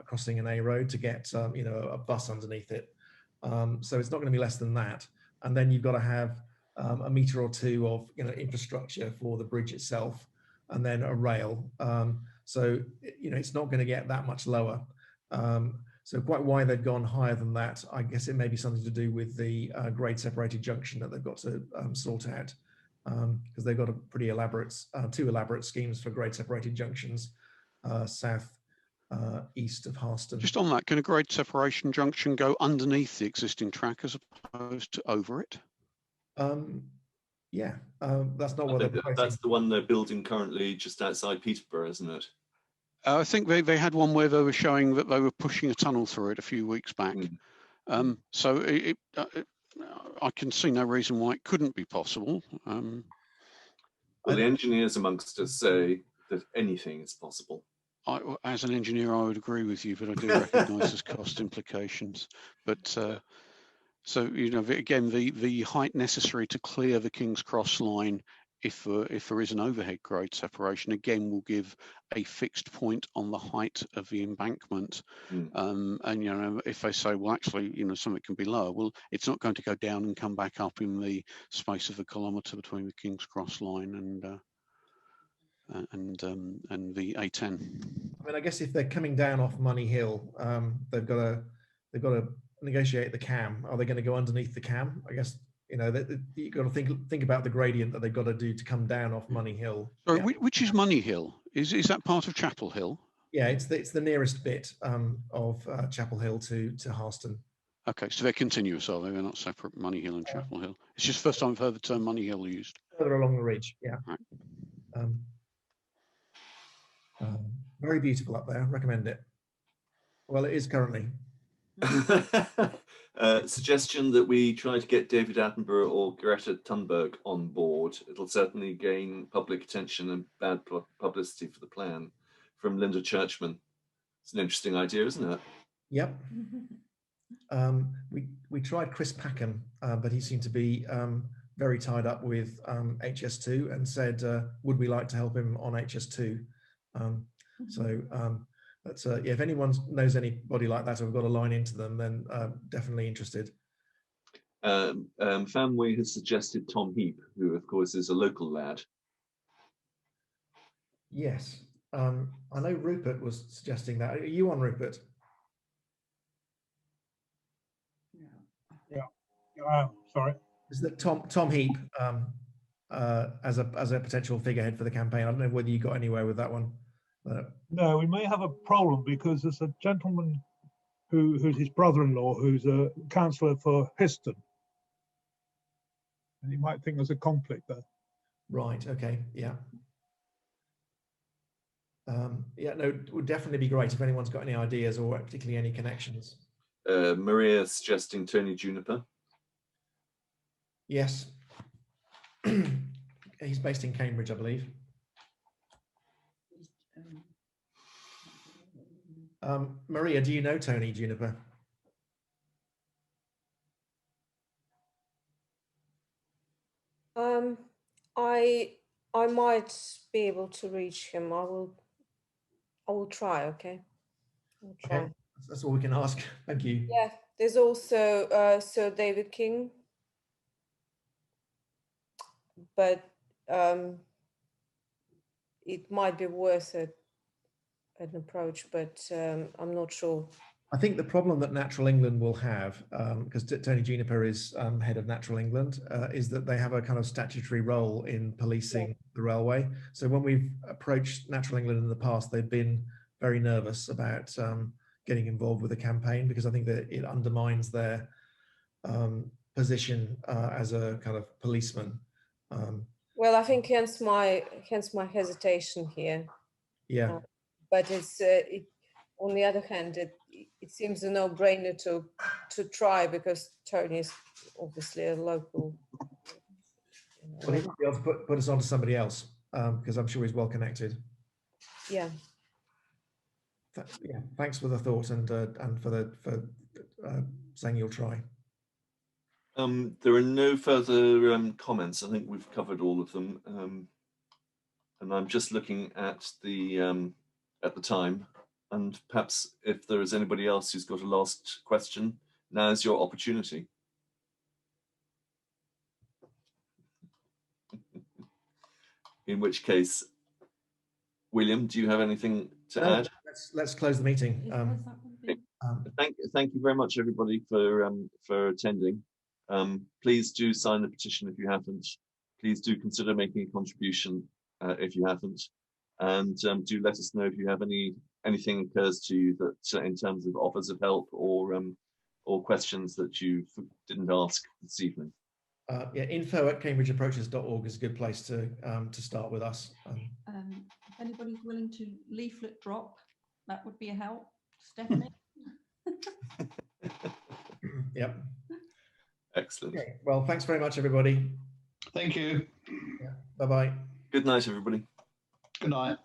[SPEAKER 2] crossing an A road to get you know, a bus underneath it. So it's not going to be less than that. And then you've got to have a meter or two of, you know, infrastructure for the bridge itself, and then a rail. So you know, it's not going to get that much lower. So quite why they've gone higher than that, I guess it may be something to do with the grade separated junction that they've got to sort out, because they've got a pretty elaborate, 2 elaborate schemes for grade separated junctions, south east of Harston.
[SPEAKER 8] Just on that, can a grade separation junction go underneath the existing track as opposed to over it?
[SPEAKER 2] Yeah, that's not what they're proposing.
[SPEAKER 1] That's the one they're building currently just outside Peterborough, isn't it?
[SPEAKER 8] I think they had one where they were showing that they were pushing a tunnel through it a few weeks back. So I can see no reason why it couldn't be possible.
[SPEAKER 1] Well, the engineers amongst us say that anything is possible.
[SPEAKER 8] As an engineer, I would agree with you, but I do recognise there's cost implications. But so, you know, again, the height necessary to clear the King's Cross line, if there is an overhead grade separation, again will give a fixed point on the height of the embankment. And you know, if they say, well, actually, you know, something can be lower, well, it's not going to go down and come back up in the space of a kilometre between the King's Cross line and the A10.
[SPEAKER 2] I mean, I guess if they're coming down off Money Hill, they've got to negotiate the cam. Are they going to go underneath the cam? I guess, you know, you've got to think about the gradient that they've got to do to come down off Money Hill.
[SPEAKER 8] Sorry, yeah. Which is Money Hill? Is that part of Chapel Hill?
[SPEAKER 2] Yeah, it's the nearest bit of Chapel Hill to Harston.
[SPEAKER 8] Okay, so they're continuous, are they? They're not separate, Money Hill and Chapel Hill. It's just the first time I've heard the term Money Hill used.
[SPEAKER 2] Further along the ridge, yeah. Right. Very beautiful up there. Recommend it. Well, it is currently.
[SPEAKER 1] Suggestion that we try to get David Attenborough or Greta Thunberg on board. It'll certainly gain public attention and bad publicity for the plan. From Linda Churchman. It's an interesting idea, isn't it?
[SPEAKER 2] Yep. We tried Chris Packham, but he seemed to be very tied up with HS2 and said, would we like to help him on HS2? That's yeah, if anyone knows anybody like that or we've got a line into them, then definitely interested.
[SPEAKER 1] Famway has suggested Tom Heap, who of course is a local lad.
[SPEAKER 2] Yes, I know Rupert was suggesting that. Are you on, Rupert?
[SPEAKER 7] Yeah. Sorry.
[SPEAKER 2] Is that Tom Heap as a potential figurehead for the campaign? I don't know whether you got anywhere with that one.
[SPEAKER 7] No, we may have a problem because there's a gentleman who's his brother-in-law who's a councillor for Harston, and you might think there's a conflict there.
[SPEAKER 2] Right. Okay. Yeah. Yeah. No, it would definitely be great if anyone's got any ideas or particularly any connections.
[SPEAKER 1] Maria suggesting Tony Juniper.
[SPEAKER 2] Yes. He's based in Cambridge, I believe. Maria, do you know Tony Juniper?
[SPEAKER 9] I might be able to reach him. I will try. Okay. I'll try.
[SPEAKER 2] Okay. That's all we can ask. Thank you.
[SPEAKER 9] Yeah. There's also Sir David King, but it might be worth an approach, but I'm not sure.
[SPEAKER 2] I think the problem that Natural England will have, because Tony Juniper is head of Natural England, is that they have a kind of statutory role in policing the railway. So when we've approached Natural England in the past, they've been very nervous about getting involved with the campaign, because I think that it undermines their position as a kind of policeman.
[SPEAKER 9] Well, I think hence my hesitation here.
[SPEAKER 2] Yeah.
[SPEAKER 9] But it's on the other hand, it seems a no-brainer to try, because Tony is obviously a local.
[SPEAKER 2] Well, he might be able to put us on to somebody else, because I'm sure he's well connected.
[SPEAKER 9] Yeah.
[SPEAKER 2] yeah, thanks for the thought and for saying you'll try.
[SPEAKER 1] There are no further comments. I think we've covered all of them. And I'm just looking at the time, and perhaps if there is anybody else who's got a last question, now's your opportunity. In which case, William, do you have anything to add?
[SPEAKER 2] Let's close the meeting.
[SPEAKER 1] Thank you very much, everybody, for attending. Please do sign the petition if you haven't. Please do consider making a contribution if you haven't, and do let us know if you have anything occurs to you that in terms of offers of help or questions that you didn't ask this evening.
[SPEAKER 2] Yeah, info@cambridgeapproaches.org is a good place to start with us.
[SPEAKER 10] If anybody's willing to leaflet drop, that would be a help. Stephanie.
[SPEAKER 2] Yep.
[SPEAKER 1] Excellent.
[SPEAKER 2] Okay. Well, thanks very much, everybody.
[SPEAKER 11] Thank you.
[SPEAKER 2] Yeah. Bye-bye.
[SPEAKER 1] Good night, everybody.
[SPEAKER 11] Good night.